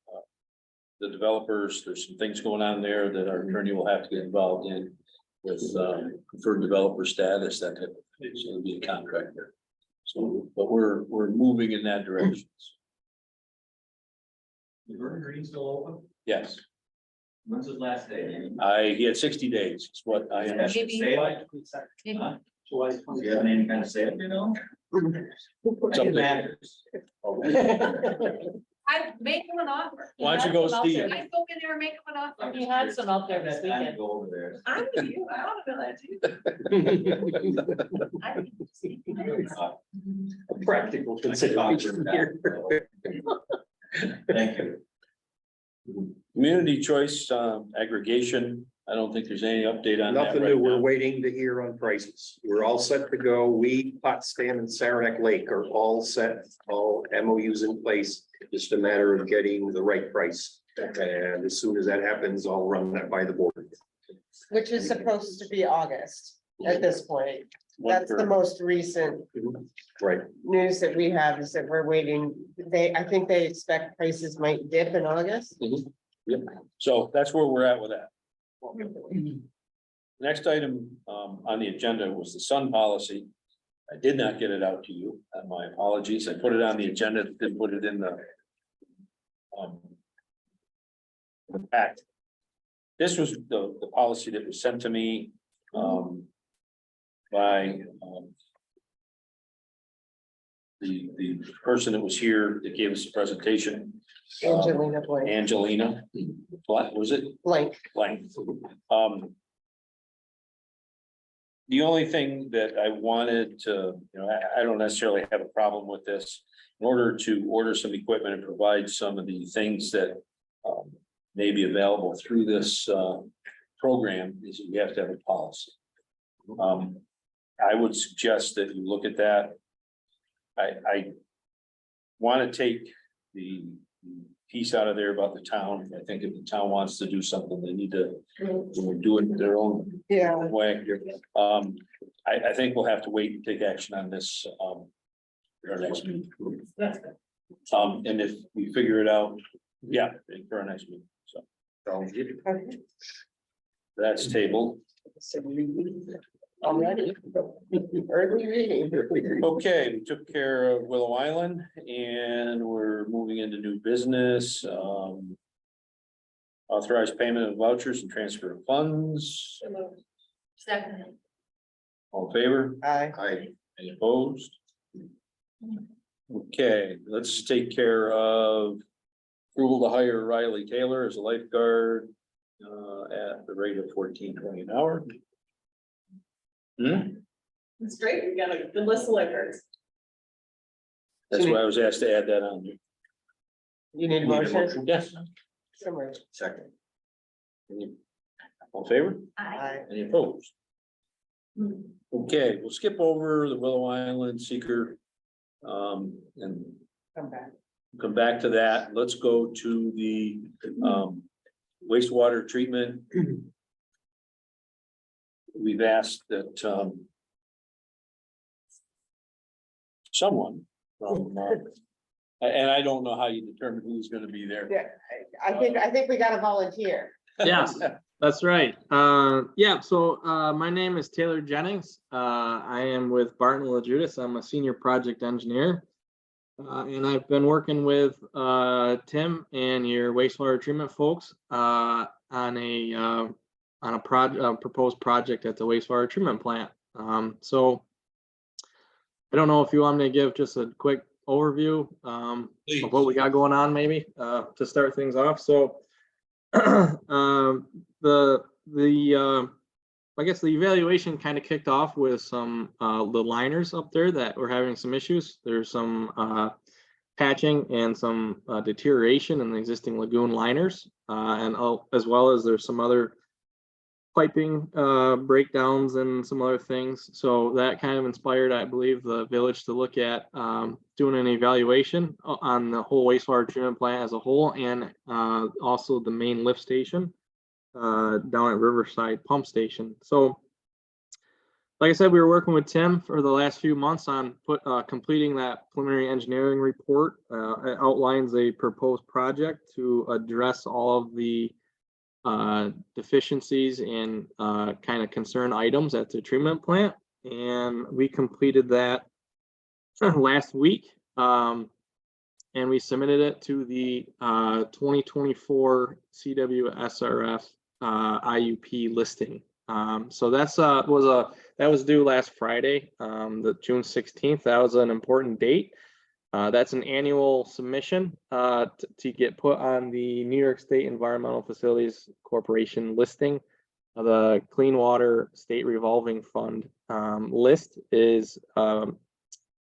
developers. There's some things going on there that our attorney will have to get involved in with preferred developer status, that type of thing. So it'll be a contract there. So, but we're moving in that direction. The Vernon Green still open? Yes, When's his last day? he had 60 days, is what I understand. Sale? Huh? Do you have any kind of sale, you know? Something. Matters. I make him an offer. Why don't you go, Steve? I go in there and make him an offer. He had some out there this Time to weekend. Go over there. I'm with you, I want to know that too. Practical consideration here. Thank you. Community choice aggregation, I don't think there's any update on that Nothing right new. We're now. waiting to hear on prices. We're all set to go. We, Potsdam and Saranac Lake are all set, all MOUs in place. Just a matter of getting the right price. And as soon as that happens, I'll run that by the board. Which is supposed to be August at this point. That's the One most recent Right. news that we have is that we're waiting. I think they expect prices might dip in August. Yep, so that's where we're at with that. Next item on the agenda was the sun policy. I did not get it out to you, my apologies. I put it on the agenda, didn't put it in the pack. This was the policy that was sent to me by the person that was here that gave us the presentation. Angelina Blank. Angelina, what was it? Blank. Blank. The only thing that I wanted to, I don't necessarily have a problem with this. In order to order some equipment and provide some of the things that may be available through this program, is you have to have a policy. I would suggest that you look at that. I want to take the piece out of there about the town. I think if the town wants to do something, they need to do it their own Yeah. way. I think we'll have to wait and take action on this for our next meeting. That's good. And if we figure it out, yeah, for our next meeting, so that's tabled. Already. Early reading. Okay, we took care of Willow Island and we're moving into new business. Authorized payment of vouchers and transfer of funds. Second. All in favor? Aye. Aye. Any opposed? Okay, let's take care of approval to hire Riley Taylor as a lifeguard at the rate of $14.20 an hour. It's great, we got a good list of lifeguards. That's why I was asked to add that on. You need a motion? Yes. Somewhere. Second. All in favor? Aye. Any opposed? Okay, we'll skip over the Willow Island seeker. And Come back. come back to that. Let's go to the wastewater treatment. We've asked that someone from, and I don't know how you determine who's gonna be there. Yeah, I think we got a volunteer. Yes, that's right. Yeah, so my name is Taylor Jennings. I am with Barton LaJudas. I'm a senior project engineer. And I've been working with Tim and your wastewater treatment folks on a proposed project at the wastewater treatment plant. So I don't know if you want me to give just a quick overview of what we got going on, maybe to start things off. So I guess the evaluation kind of kicked off with some the liners up there that were having some issues. There's some patching and some deterioration in the existing lagoon liners, and as well as there's some other piping breakdowns and some other things. So that kind of inspired, I believe, the village to look at doing an evaluation on the whole wastewater treatment plant as a whole, and also the main lift station down at Riverside Pump Station. So like I said, we were working with Tim for the last few months on completing that preliminary engineering report. It outlines a proposed project to address all of the deficiencies and kind of concern items at the treatment plant. And we completed that last week. And we submitted it to the 2024 CWSRF IUP listing. So that was due last Friday, the June 16th. That was an important date. That's an annual submission to get put on the New York State Environmental Facilities Corporation listing. The Clean Water State Revolving Fund list is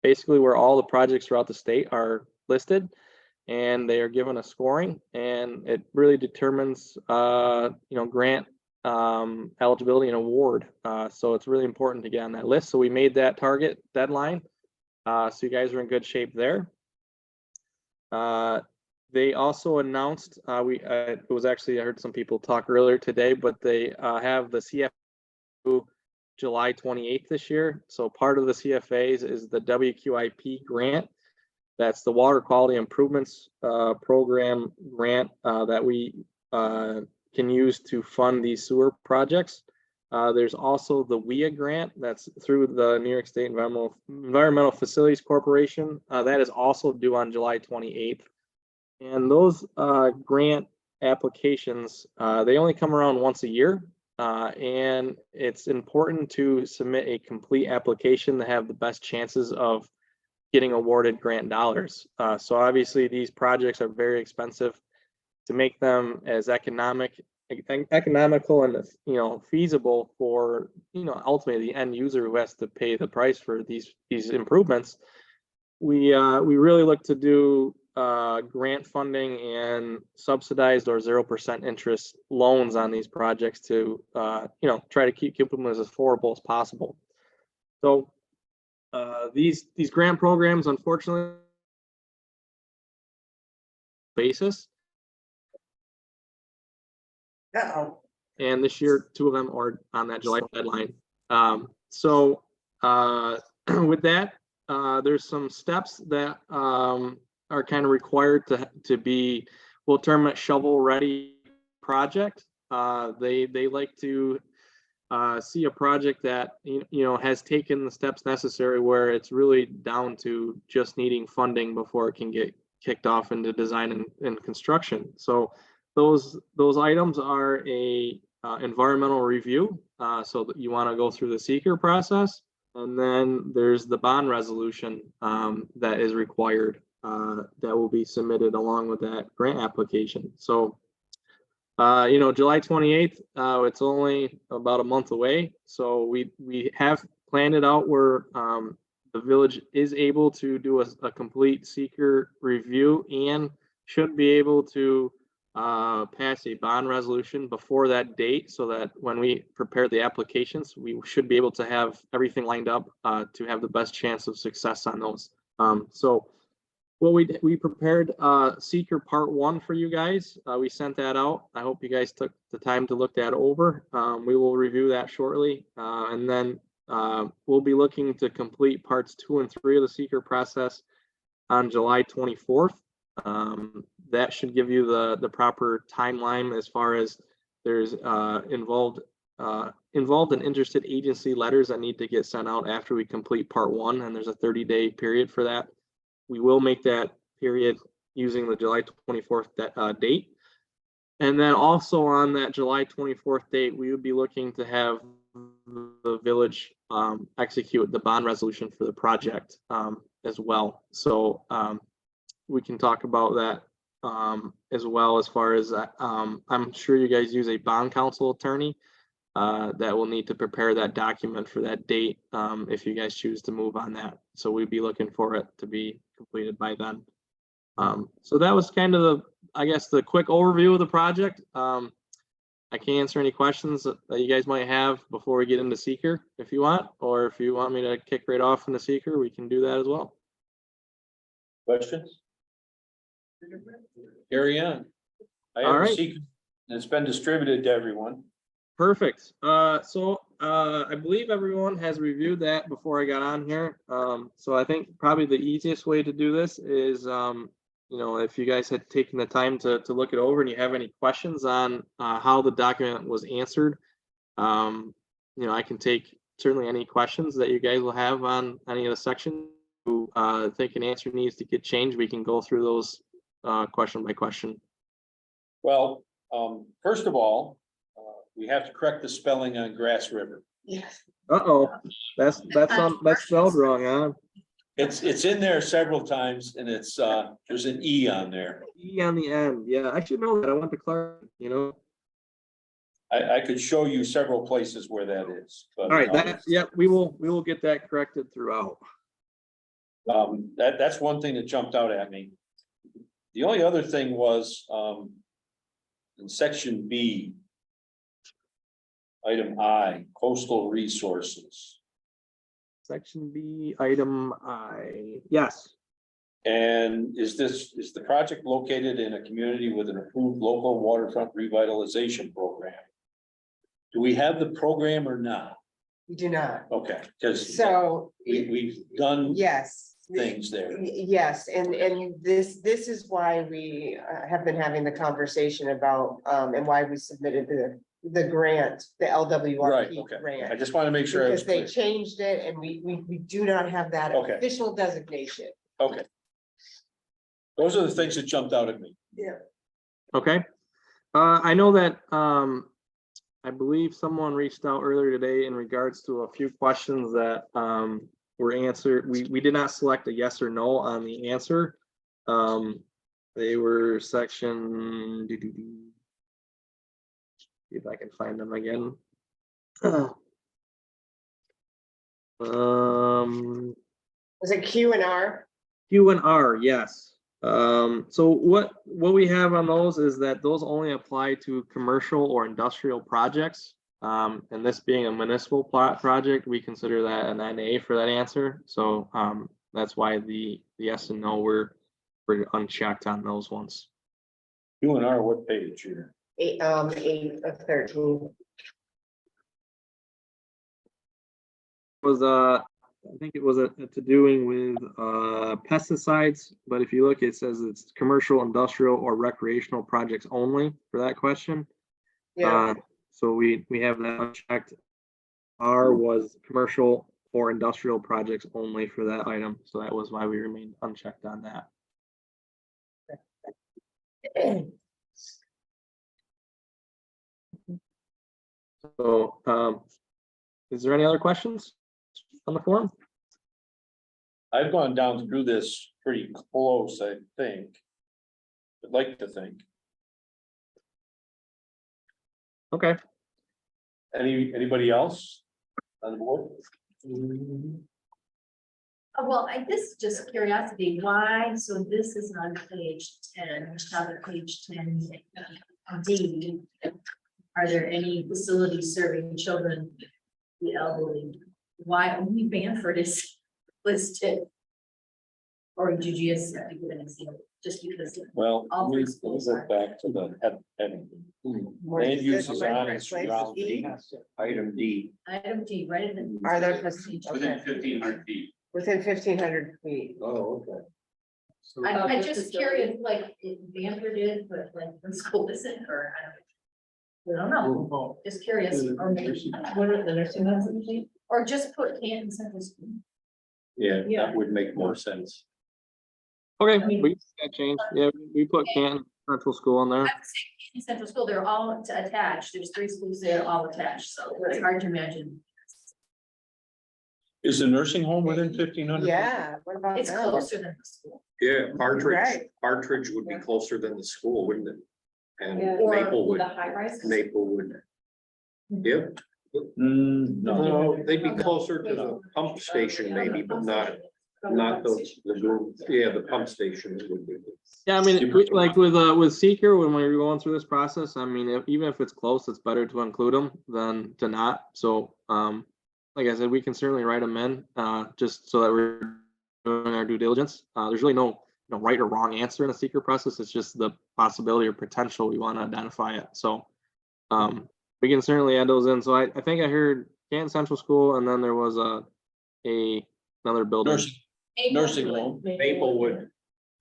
basically where all the projects throughout the state are listed, and they are given a scoring, and it really determines grant eligibility and award. So it's really important to get on that list. So we made that target deadline. So you guys are in good shape there. They also announced, it was actually, I heard some people talk earlier today, but they have the CFA July 28th this year. So part of the CFAs is the WQIP grant. That's the Water Quality Improvements Program grant that we can use to fund these sewer projects. There's also the WIA grant that's through the New York State Environmental Facilities Corporation. That is also due on July 28th. And those grant applications, they only come around once a year. And it's important to submit a complete application to have the best chances of getting awarded grant dollars. So obviously these projects are very expensive. To make them as economical and feasible for ultimately the end user who has to pay the price for these improvements, we really look to do grant funding and subsidized or 0% interest loans on these projects to try to keep them as affordable as possible. So these grant programs, unfortunately, basis. And this year, 2 of them are on that July deadline. So with that, there's some steps that are kind of required to be, we'll term it shovel ready project. They like to see a project that, has taken the steps necessary where it's really down to just needing funding before it can get kicked off into design and construction. So those items are a environmental review, so that you want to go through the seeker process. And then there's the bond resolution that is required, that will be submitted along with that grant application. So, July 28th, it's only about a month away. So we have planned it out where the village is able to do a complete seeker review and should be able to pass a bond resolution before that date, so that when we prepare the applications, we should be able to have everything lined up to have the best chance of success on those. So well, we prepared seeker part 1 for you guys. We sent that out. I hope you guys took the time to look that over. We will review that shortly, and then we'll be looking to complete parts 2 and 3 of the seeker process on July 24th. That should give you the proper timeline as far as there's involved and interested agency letters that need to get sent out after we complete part 1, and there's a 30-day period for that. We will make that period using the July 24th date. And then also on that July 24th date, we would be looking to have the village execute the bond resolution for the project as well. So we can talk about that as well, as far as I'm sure you guys use a bond counsel attorney that will need to prepare that document for that date if you guys choose to move on that. So we'd be looking for it to be completed by then. So that was kind of the quick overview of the project. I can answer any questions that you guys might have before we get into seeker if you want, or if you want me to kick right off into seeker, we can do that as well. Questions? Carry on. I All have a right. seeker, and it's been distributed to everyone. Perfect. So I believe everyone has reviewed that before I got on here. So I think probably the easiest way to do this is, if you guys had taken the time to look it over and you have any questions on how the document was answered, I can take certainly any questions that you guys will have on any of the sections. Who think an answer needs to get changed, we can go through those question by question. Well, first of all, we have to correct the spelling on Grass River. Yes. Uh-oh, that's spelled wrong, huh? It's in there several times, and it's there's an E on there. E on the end. Yeah, I should know that. I went to Clark, I could show you several places where that is. But, All right, we will get that corrected throughout. That's one thing that jumped out at me. The only other thing was in section B, item I, coastal resources. Section B, item I, yes. And is the project located in a community with an approved local waterfront revitalization program? Do we have the program or not? We do not. Okay, because So, we've done yes. things there. Yes, and this is why we have been having the conversation about, and why we submitted the grant, the Right, LWRP okay. I grant. just want to make sure I was Because they clear. changed it and we do not have that Okay. official designation. Okay. Those are the things that jumped out at me. Yeah. Okay. I know that I believe someone reached out earlier today in regards to a few questions that were answered. We did not select a yes or no on the answer. They were section. See if I can find them again. Was it Q and R? Q and R, yes. So what we have on those is that those only apply to commercial or industrial projects. And this being a municipal project, we consider that an NA for that answer. So that's why the yes and no were unchecked on those ones. Q and R, what page here? 8 of 13. Was I think it was to doing with pesticides, but if you look, it says it's commercial, industrial, or recreational projects only for that question. Yeah. So we have that unchecked. R was commercial or industrial projects only for that item, so that was why we remained unchecked on that. So, is there any other questions on the form? I've gone down through this pretty close, I think. I'd like to think. Okay. Anybody else on the board? Well, this is just curiosity, why, so this is on page 10, top of page 10, D. Are there any facilities serving children, the elderly? Why only Bamford is listed? Or did you just have to give an example, just because? Well, All we three schools go are. back to the heading. More Land use is specific on, place it's around E? D. Item D. Item D, right in the. Are there Within okay, 1,500 feet. within 1,500 feet? Oh, okay. I'm just curious, like, if Bamford is, but like the school isn't, or I don't know, just curious, or maybe, What are the nursing homes in the? or just put Canton Central School. Yeah, Yeah. that would make more sense. Okay, I mean- we can get that changed. Yeah, we put Canton Central School in there. I would say Canton Central School, they're all attached, there's 3 schools there, all attached, so it's hard to imagine. Is the nursing home within 1,500? Yeah, what about It's that? closer than the school. Yeah, Partridge, Right. Partridge would be closer than the school, wouldn't it? And Or Maplewood, the high rise. Maplewood. Yep, No. no, they'd be closer to the pump station maybe, but not the group, yeah, the pump station would be. Yeah, I mean, like with Seeker, when we were going through this process, I mean, even if it's close, it's better to include them than to not. So, like I said, we can certainly write them in, just so that we're doing our due diligence. There's really no right or wrong answer in a Seeker process. It's just the possibility or potential we want to identify it. So, we can certainly add those in. So I think I heard Canton Central School, and then there was another building. Nursing home. Maplewood,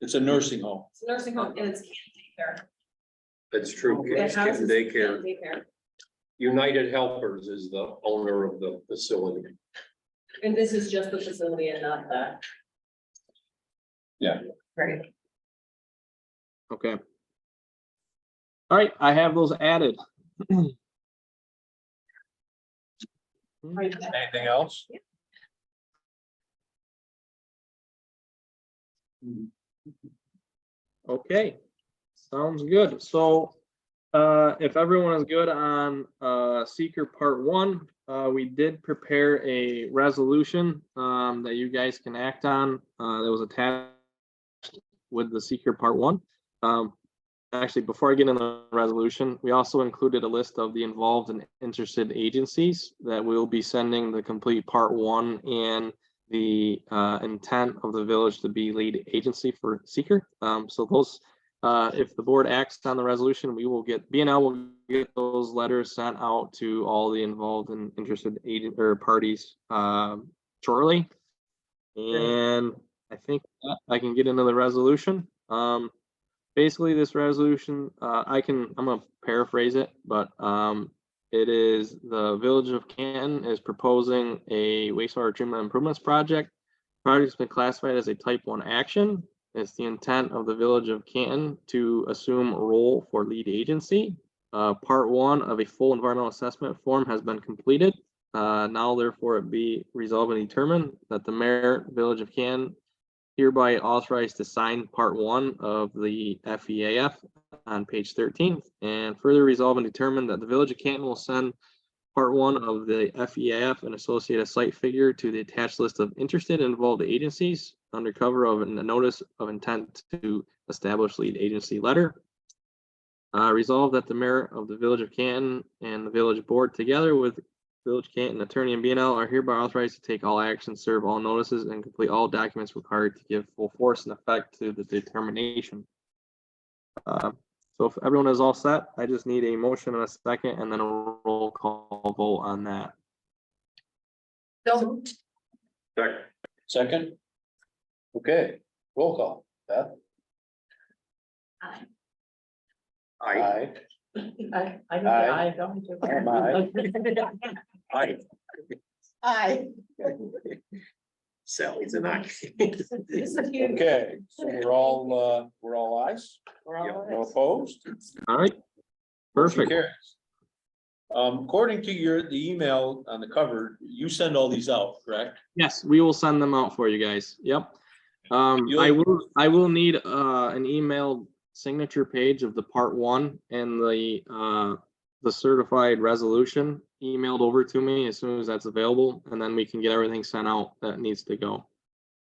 It's a nursing home. It's a nursing home and it's Canton that's true. daycare. Kids The house Kitten is Daycare. Canton Daycare. United Helpers is the owner of the facility. And this is just the facility and not the. Yeah. Right. Okay. All right, I have those added. Anything else? Okay, sounds good. So, if everyone is good on, Seeker Part 1, we did prepare a resolution, that you guys can act on, that was attached with the Seeker Part 1. Actually, before I get into the resolution, we also included a list of the involved and interested agencies that will be sending the complete Part 1 and the intent of the village to be lead agency for Seeker. So those, if the board acts on the resolution, we will get, BNL will get those letters sent out to all the involved and interested agent or parties shortly. And I think I can get into the resolution. Basically, this resolution, I'm gonna paraphrase it, but it is the Village of Canton is proposing a wastewater treatment improvements project. Project's been classified as a type 1 action. It's the intent of the Village of Canton to assume a role for lead agency. Part 1 of a full environmental assessment form has been completed. Now therefore it be resolved and determined that the mayor, Village of Canton, hereby authorized to sign Part 1 of the FEAF on page 13, and further resolve and determine that the Village of Canton will send Part 1 of the FEAF and associated site figure to the attached list of interested and involved agencies under cover of a notice of intent to establish lead agency letter. Resolve that the mayor of the Village of Canton and the village board, together with Village Canton attorney and BNL, are hereby authorized to take all actions, serve all notices, and complete all documents required to give full force and effect to the determination. So if everyone is all set, I just need a motion and a second, and then a roll call vote on that. Don't. Second? Okay, roll call. Beth? Aye. Aye. I don't. Aye. Aye. Aye. Sally's an eye. Okay, so we're all ayes, no opposed? All right, Motion perfect. carries. According to the email on the cover, you send all these out, correct? Yes, we will send them out for you guys. Yep. I will need an emailed signature page of the part one and the certified resolution emailed over to me as soon as that's available, and then we can get everything sent out that needs to go.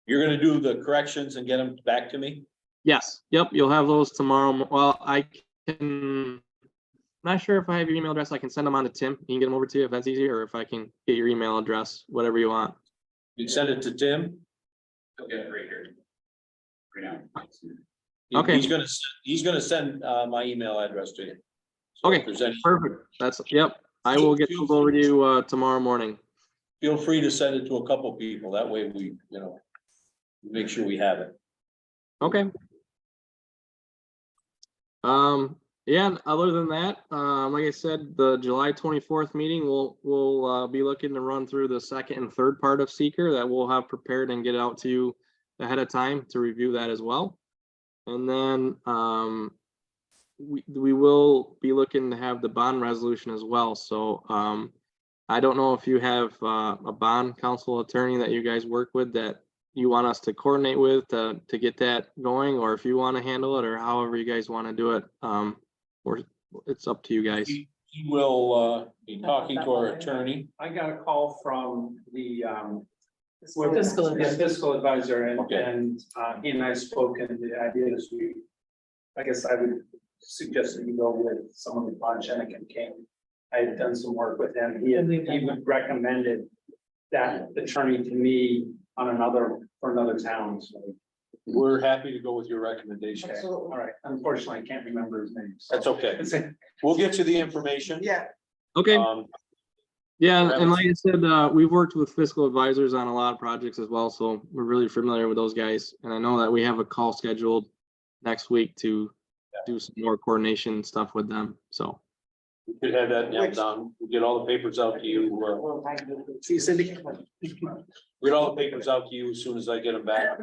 You're gonna do the corrections and get them back to me? Yes, yep, you'll have those tomorrow. Well, I can, not sure if I have your email address. I can send them on to Tim. He can get them over to you if that's easier, or if I can get your email address, whatever you want. You send it to Tim? He'll get it right here. Right now. Okay. He's gonna send my email address to you. So if Okay, there's any, perfect. That's, yep. I will get those over to you tomorrow morning. feel free to send it to a couple people. That way we, make sure we have it. Okay. Yeah, and other than that, like I said, the July 24th meeting, we'll be looking to run through the second and third part of seeker that we'll have prepared and get out to you ahead of time to review that as well. And then, we will be looking to have the bond resolution as well. So, I don't know if you have, a bond counsel attorney that you guys work with that you want us to coordinate with to get that going, or if you want to handle it, or however you guys want to do it. Or it's up to you guys. He will be talking to our attorney. I got a call from the Fiscal advisor. fiscal advisor, and Okay. he and I spoke, and the idea is I guess I would suggest that you go with someone with Von Jenick King. I had done some work with him. He recommended that attorney to me for another town. So, We're happy to go with your recommendation. okay, all right. Unfortunately, I can't remember his name. so- That's okay. We'll get you the information. Yeah. Okay. Yeah, Right. and like I said, we've worked with fiscal advisors on a lot of projects as well, so we're really familiar with those guys. And I know that we have a call scheduled next week to do some more coordination stuff with them, so. We could have that nailed down. We'll get all the papers out to you. See you, Cindy. We'll get all the papers out to you as soon as I get them back.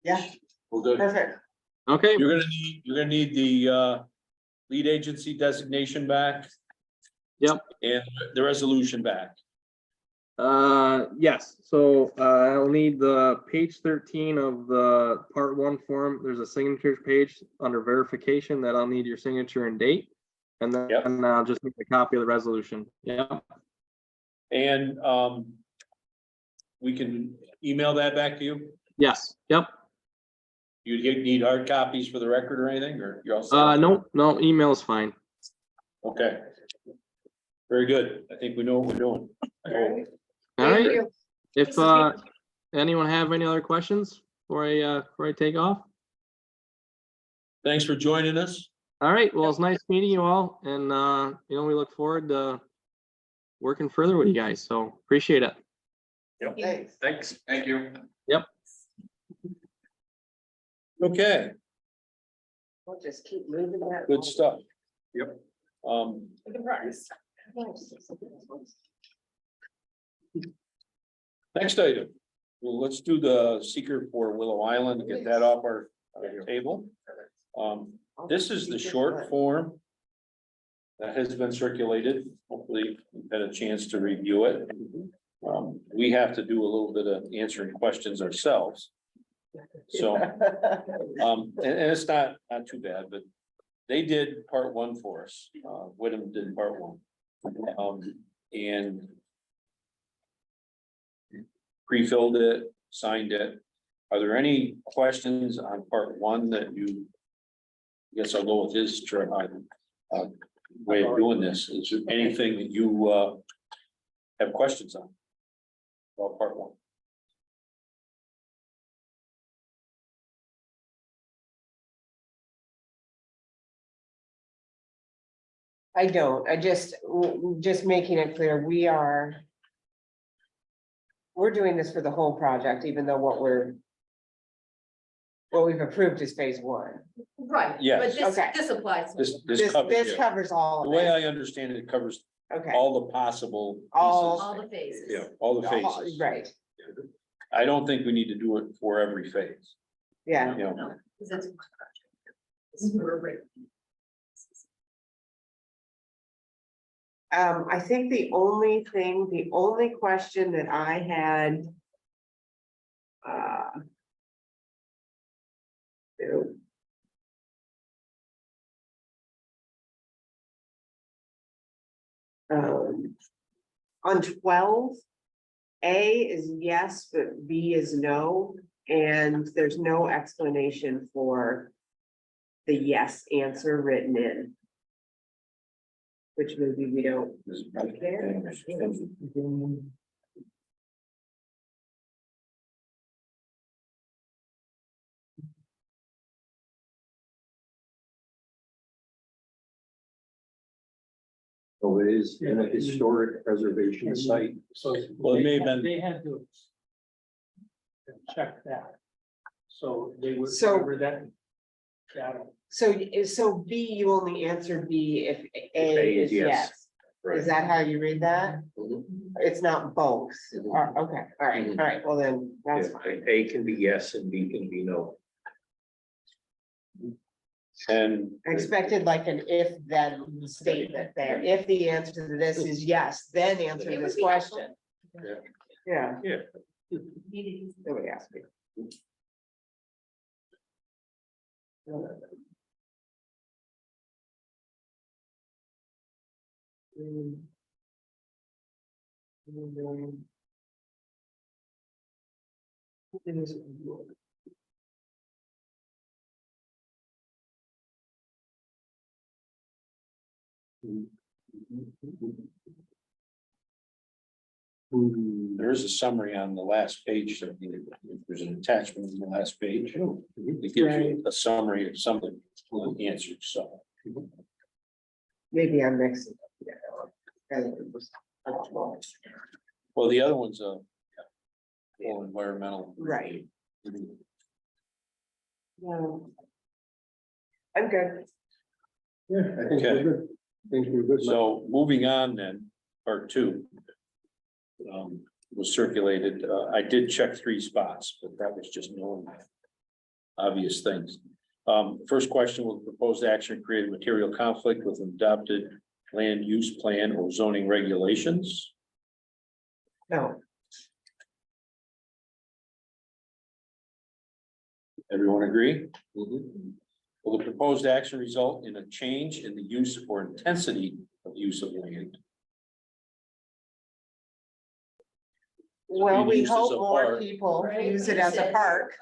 Yeah, We're good. perfect. Okay, You're gonna need the lead agency designation back. Yep. And the resolution back. yes, so, I'll need the page 13 of the part one form. There's a signatures page under verification that I'll need your signature and date. And then Yep. I'll just need a copy of the resolution. Yeah, And we can email that back to you. yes, yep. You need hard copies for the record or anything, or you're all set? No, email is fine. Okay. Very good. I think we know what we're doing. All Thank right, you. if, anyone have any other questions before I take off? Thanks for joining us. All right, well, it's nice meeting you all, and, we look forward to working further with you guys, so appreciate it. Thanks. Thanks. Thank you. Okay, We'll just keep moving that. good stuff. Yep. Good progress. Next item. Well, let's do the seeker for Willow Island, get that off our table. This is the short form that has been circulated. Hopefully, you've had a chance to review it. We have to do a little bit of answering questions ourselves. So, and it's not too bad, but they did part one for us. Whittam did part one. And pre-filled it, signed it. Are there any questions on part one that you? I guess I'll go with his way of doing this. Is there anything that you have questions on? About part one? I don't, just making it clear, we're doing this for the whole project, even though what we've approved is phase one. Right. Yes. But Okay. this applies. This This covers it. covers all The of way it. I understand it, it covers Okay. all the possible All- pieces. All the phases. Yeah, all the phases. Right, I don't think we need to do it for every phase, yeah. you know. No, because that's. This is for a break. I think the only question that I had. ew. On 12. A is yes, but B is no, and there's no explanation for. The yes answer written in. Which maybe we don't. care. So it is in a historic preservation site. So. Well, it may have been- They had to. Check that. So they would. So- cover that. Data. So B, you only answer B if A is yes. Is that how you read that? It's not both. Okay, all right, well then, that's fine. A can be yes and B can be no. And I expected like an if-then statement there. If the answer to this is yes, then answer It would this be question. Yeah. Yeah, Needed. nobody asked me. there's a summary on the last page. There's an attachment on the last page. It gives you a summary of some of the answers, so. Maybe I'm mixing. Well, the other one's a full environmental. Right. No. I'm good. Yeah, I think we're good. I think we're good. So moving on then, part two. Was circulated, I did check 3 spots, but that was just knowing obvious things. First question, will the proposed action create a material conflict with adopted land use plan or zoning regulations? No, Everyone agree? Will the proposed action result in a change in the use or intensity of use of land? well, we Used as hope a more park. people Right. use it as a park.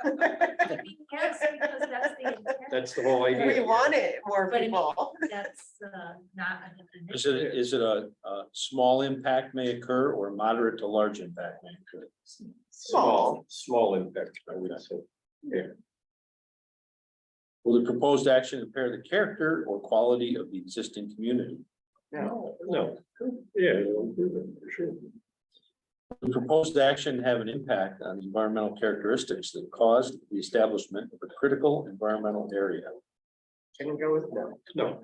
Yes, because that's the intent. That's the whole We idea. want it, more But I mean, people. That's not. Is it a small impact may occur or moderate to large impact may occur? Small impact, I would say. Yeah. Will the proposed action impair the character or quality of the existing community? No, No. Yeah, it'll improve it, for sure. The proposed action have an impact on the environmental characteristics that caused the establishment of a critical environmental area. can go with no. No.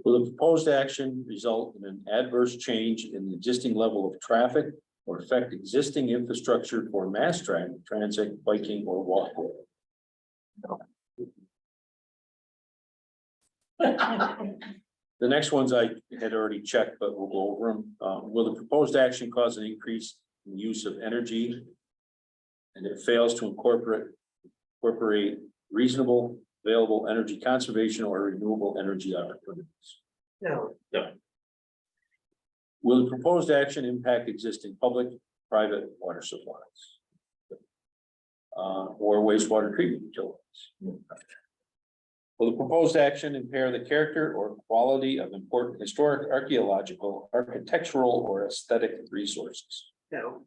Will the proposed action result in an adverse change in the existing level of traffic or affect existing infrastructure for mass transit, biking, or walkway? The next ones I had already checked, but we'll go over them. Will the proposed action cause an increase in the use of energy? And it fails to incorporate reasonable, available energy conservation or renewable energy opportunities. No, Will the proposed action impact existing public, private water supplies? Or wastewater treatment utilities? Will the proposed action impair the character or quality of important historic, archaeological, architectural, or aesthetic resources? no,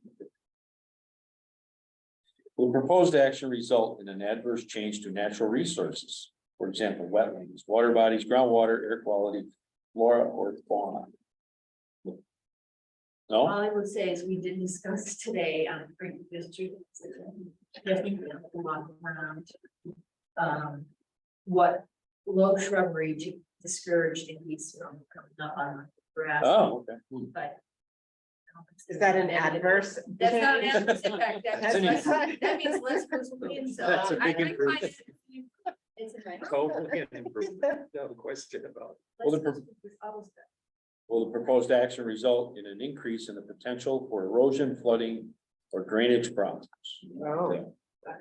Will the proposed action result in an adverse change to natural resources? For example, wetlands, water bodies, groundwater, air quality, flora, or fauna? All No? I would say is we did discuss today on previous two. Definitely a lot around. What low shrubbery to discourage the geese from coming up on the grass, Oh, okay. but. Is that an adverse? That's not an adverse impact, That's an that means less person being, so. That's a I big find improvement. it- It's a nice. Totally an improvement, no question about it. Well, the Less person is always good. Will the proposed action result in an increase in the potential for erosion, flooding, or drainage problems? Oh. Yeah.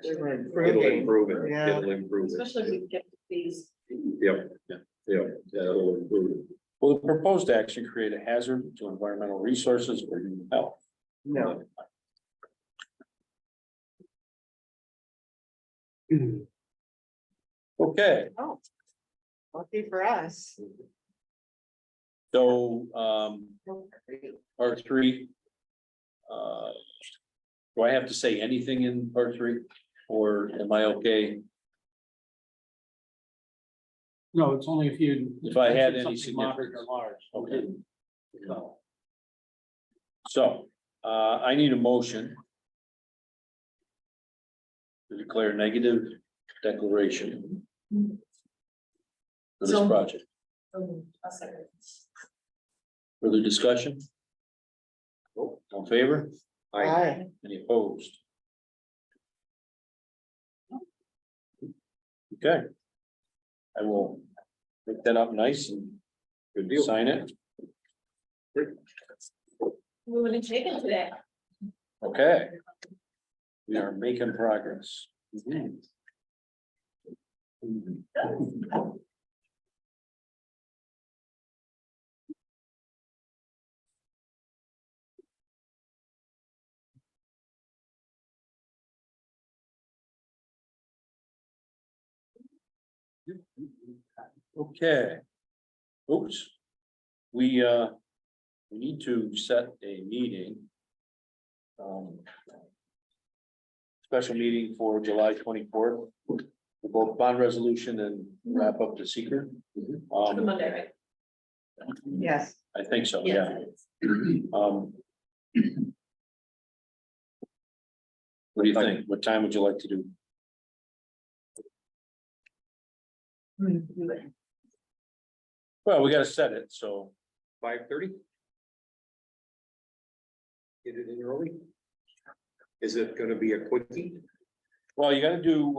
We were It'll improving. improve it, Yeah. it'll improve it. Especially if we get these. Yep, it'll improve it. Will the proposed action create a hazard to environmental resources or human health? No. Okay, Oh. Lucky for us. so, part three. Do I have to say anything in part three, or am I okay? No, it's only if you. If I had any something moderate or significance. large. Okay. No. So, I need a motion. To declare negative declaration. For this So- project. A second. Further discussion? All in favor? Aye. Any opposed? Okay. I will pick that up nice and Good deal. sign it. Moving and shaking today. Okay. We are making progress. Okay. Oops. We need to set a meeting. Special meeting for July 24th. For both bond resolution and wrap up the secret. The Um, Monday, right? Yes. I think so, Yes, yeah. it is. What do you think? What time would you like to do? Do it. Well, we gotta set it, so 5:30? Get it in early? Is it gonna be a quickie? well, you gotta do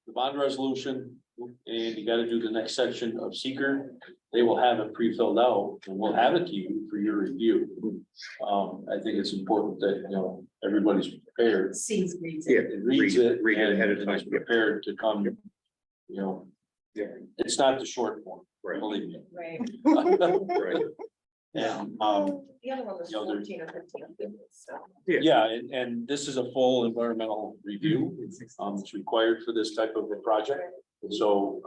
the bond resolution. And you gotta do the next section of seeker. They will have it pre-filled out and we'll have it to you for your review. I think it's important that, you know, everybody's prepared. Seems reads Yeah, it. It reads it. read it ahead of and is time. prepared to come, you know. Yeah. It's not the short form, Right. believe me. Right. Right. And, The other one was You know, there- 14 or 15, so. yeah, and this is a full environmental review. It's required for this type of a project. So,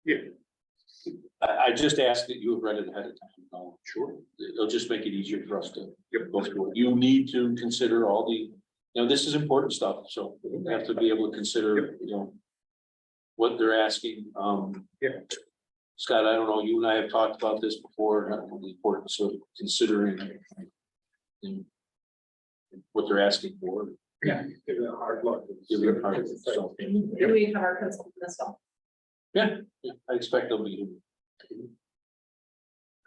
Yeah, I just ask that you have read it ahead of time. Sure. It'll just make it easier for us to go through it. You need to consider all the, you know, this is important stuff, so you have to be able to consider, you know. What they're asking, Yeah. Scott, I don't know, you and I have talked about this before, the importance of considering. What they're asking for. Yeah. Give it a hard look. Give it a hard look, so. Do we have our principal as well? Yeah, I expect they'll be.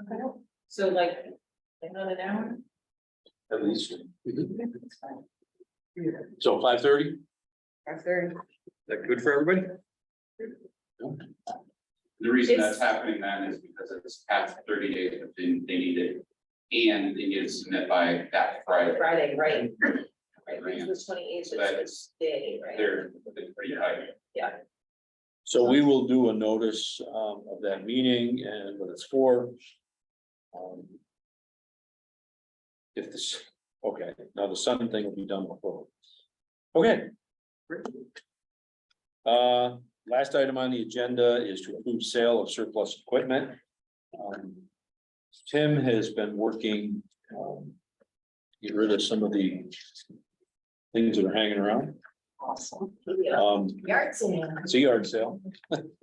Okay. So like, another hour? At least. So 5:30? After. that good for everybody? The reason It's- that's happening then is because it's past 30 days that they need it. And they need to submit by that Friday. Friday, right? Right, Right. it's the 28th, So it's that's- the day, right? They're pretty tight. Yeah. So we will do a notice of that meeting and what it's for. If this, okay, now the sun thing will be done before. Okay. Last item on the agenda is to approve sale of surplus equipment. Tim has been working, get rid of some of the things that are hanging around. Awesome. Yard sale. It's a yard sale.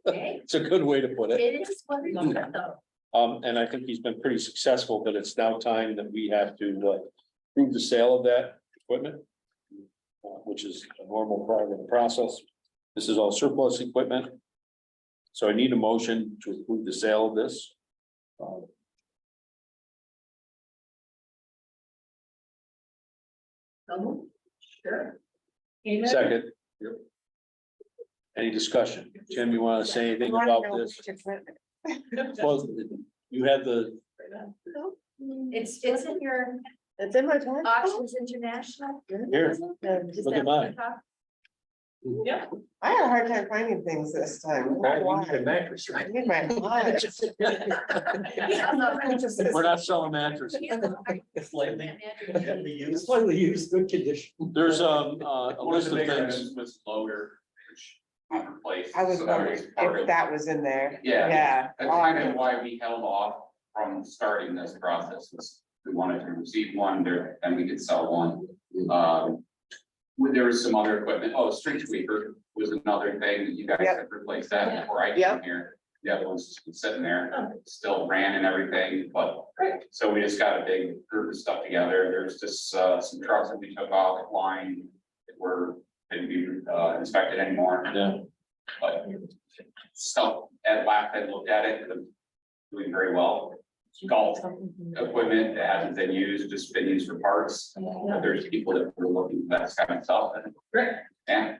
Okay. It's a good way to put it. It is what it is, though. And I think he's been pretty successful, but it's now time that we have to prove the sale of that equipment. Which is a normal part of the process. This is all surplus equipment. So I need a motion to approve the sale of this. Sure. Second. Any discussion? Tim, you want to say anything about this? Well, you had the, It's in your It's in my time. Auctions International. here, look at mine. Yeah. I had a hard time finding things this time. I don't know why. mattress, I need my eyes. We're not selling mattresses. Slightly used, good condition. There's a list of things. Was lower. Which replaced. I was so that wondering part if of- that was in there. Yeah. Yeah. That's kind of why we held off from starting this process, was we wanted to receive one there, and we could sell one. There was some other equipment, street sweeper was another thing that you guys Yep. had replaced that before I Yep. came here. The other one's just been sitting there, still ran and everything, but, so we just got a big group of stuff together. There's just, some trucks that we took off line that were, didn't be, inspected anymore. Yeah. But stuff at last I looked at it, doing very well. Golf equipment that hasn't been used, just been used for parts. But there's people that were looking for that kind of stuff. And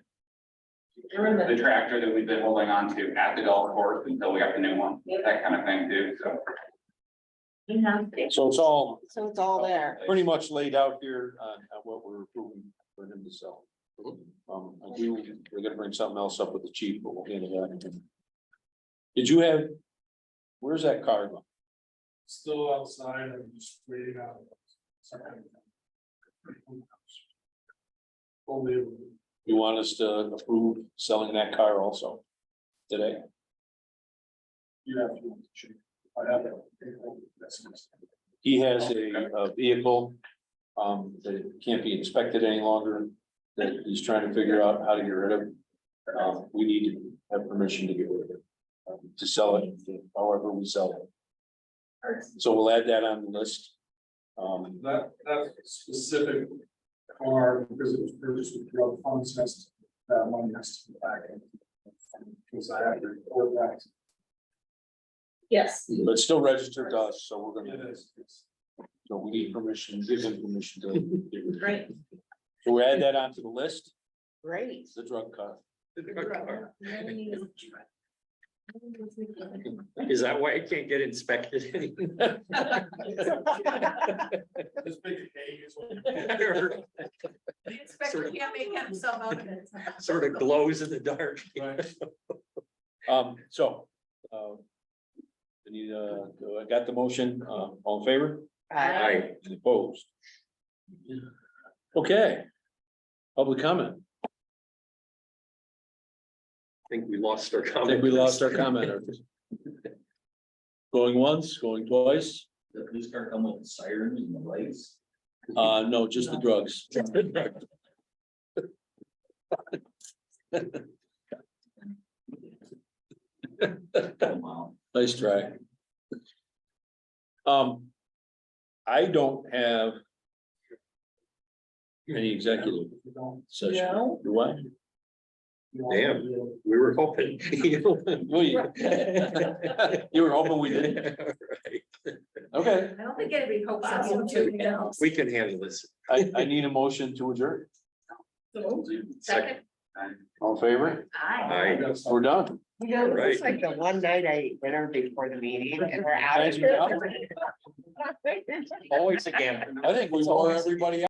the tractor that we've been holding on to at the golf course until we got the new one, that kind of thing too, so. So it's all So it's all there. pretty much laid out here on what we're approving for him to sell. We're gonna bring something else up with the chief, but we'll handle that. Did you have, where's that car going? Still outside, I'm just waiting out. Only, You want us to approve selling that car also today? you have to. I have it. He has a vehicle that can't be inspected any longer, that he's trying to figure out how to get rid of. We need to have permission to get rid of it, to sell it, however we sell it. So we'll add that on the list. That specific car, because it was purchased with drug funds, that money has to be back in. Because I have to report that. Yes. But it's still registered to us, so we're It gonna, is. so we need permission, give him permission to. get rid of it. Right. So we add that onto the list, Great. the drug car. Is that why it can't get inspected? This big hay is what. The inspector can't make himself out of it. Sort of glows in the dark. So, I need, I got the motion, all in favor? Aye. Any opposed? Okay. Public comment. I think we lost our I comment. think we lost our commenter. Going once, going twice, The police car come with sirens and the lights. no, just the drugs. Wow. Nice try. I don't have any executive session. No. Do I? Damn. We were hoping. Well, you were hoping we did. Right. Okay, I don't think anybody hopes on you too, you know. We can handle this. I need a motion to adjourn. Second, All in favor? aye. Aye. We're done. You know, Right. it's like the one night I ate dinner before the meeting and we're out. Thanks of for coming. Always a gamble. I think we wore everybody out.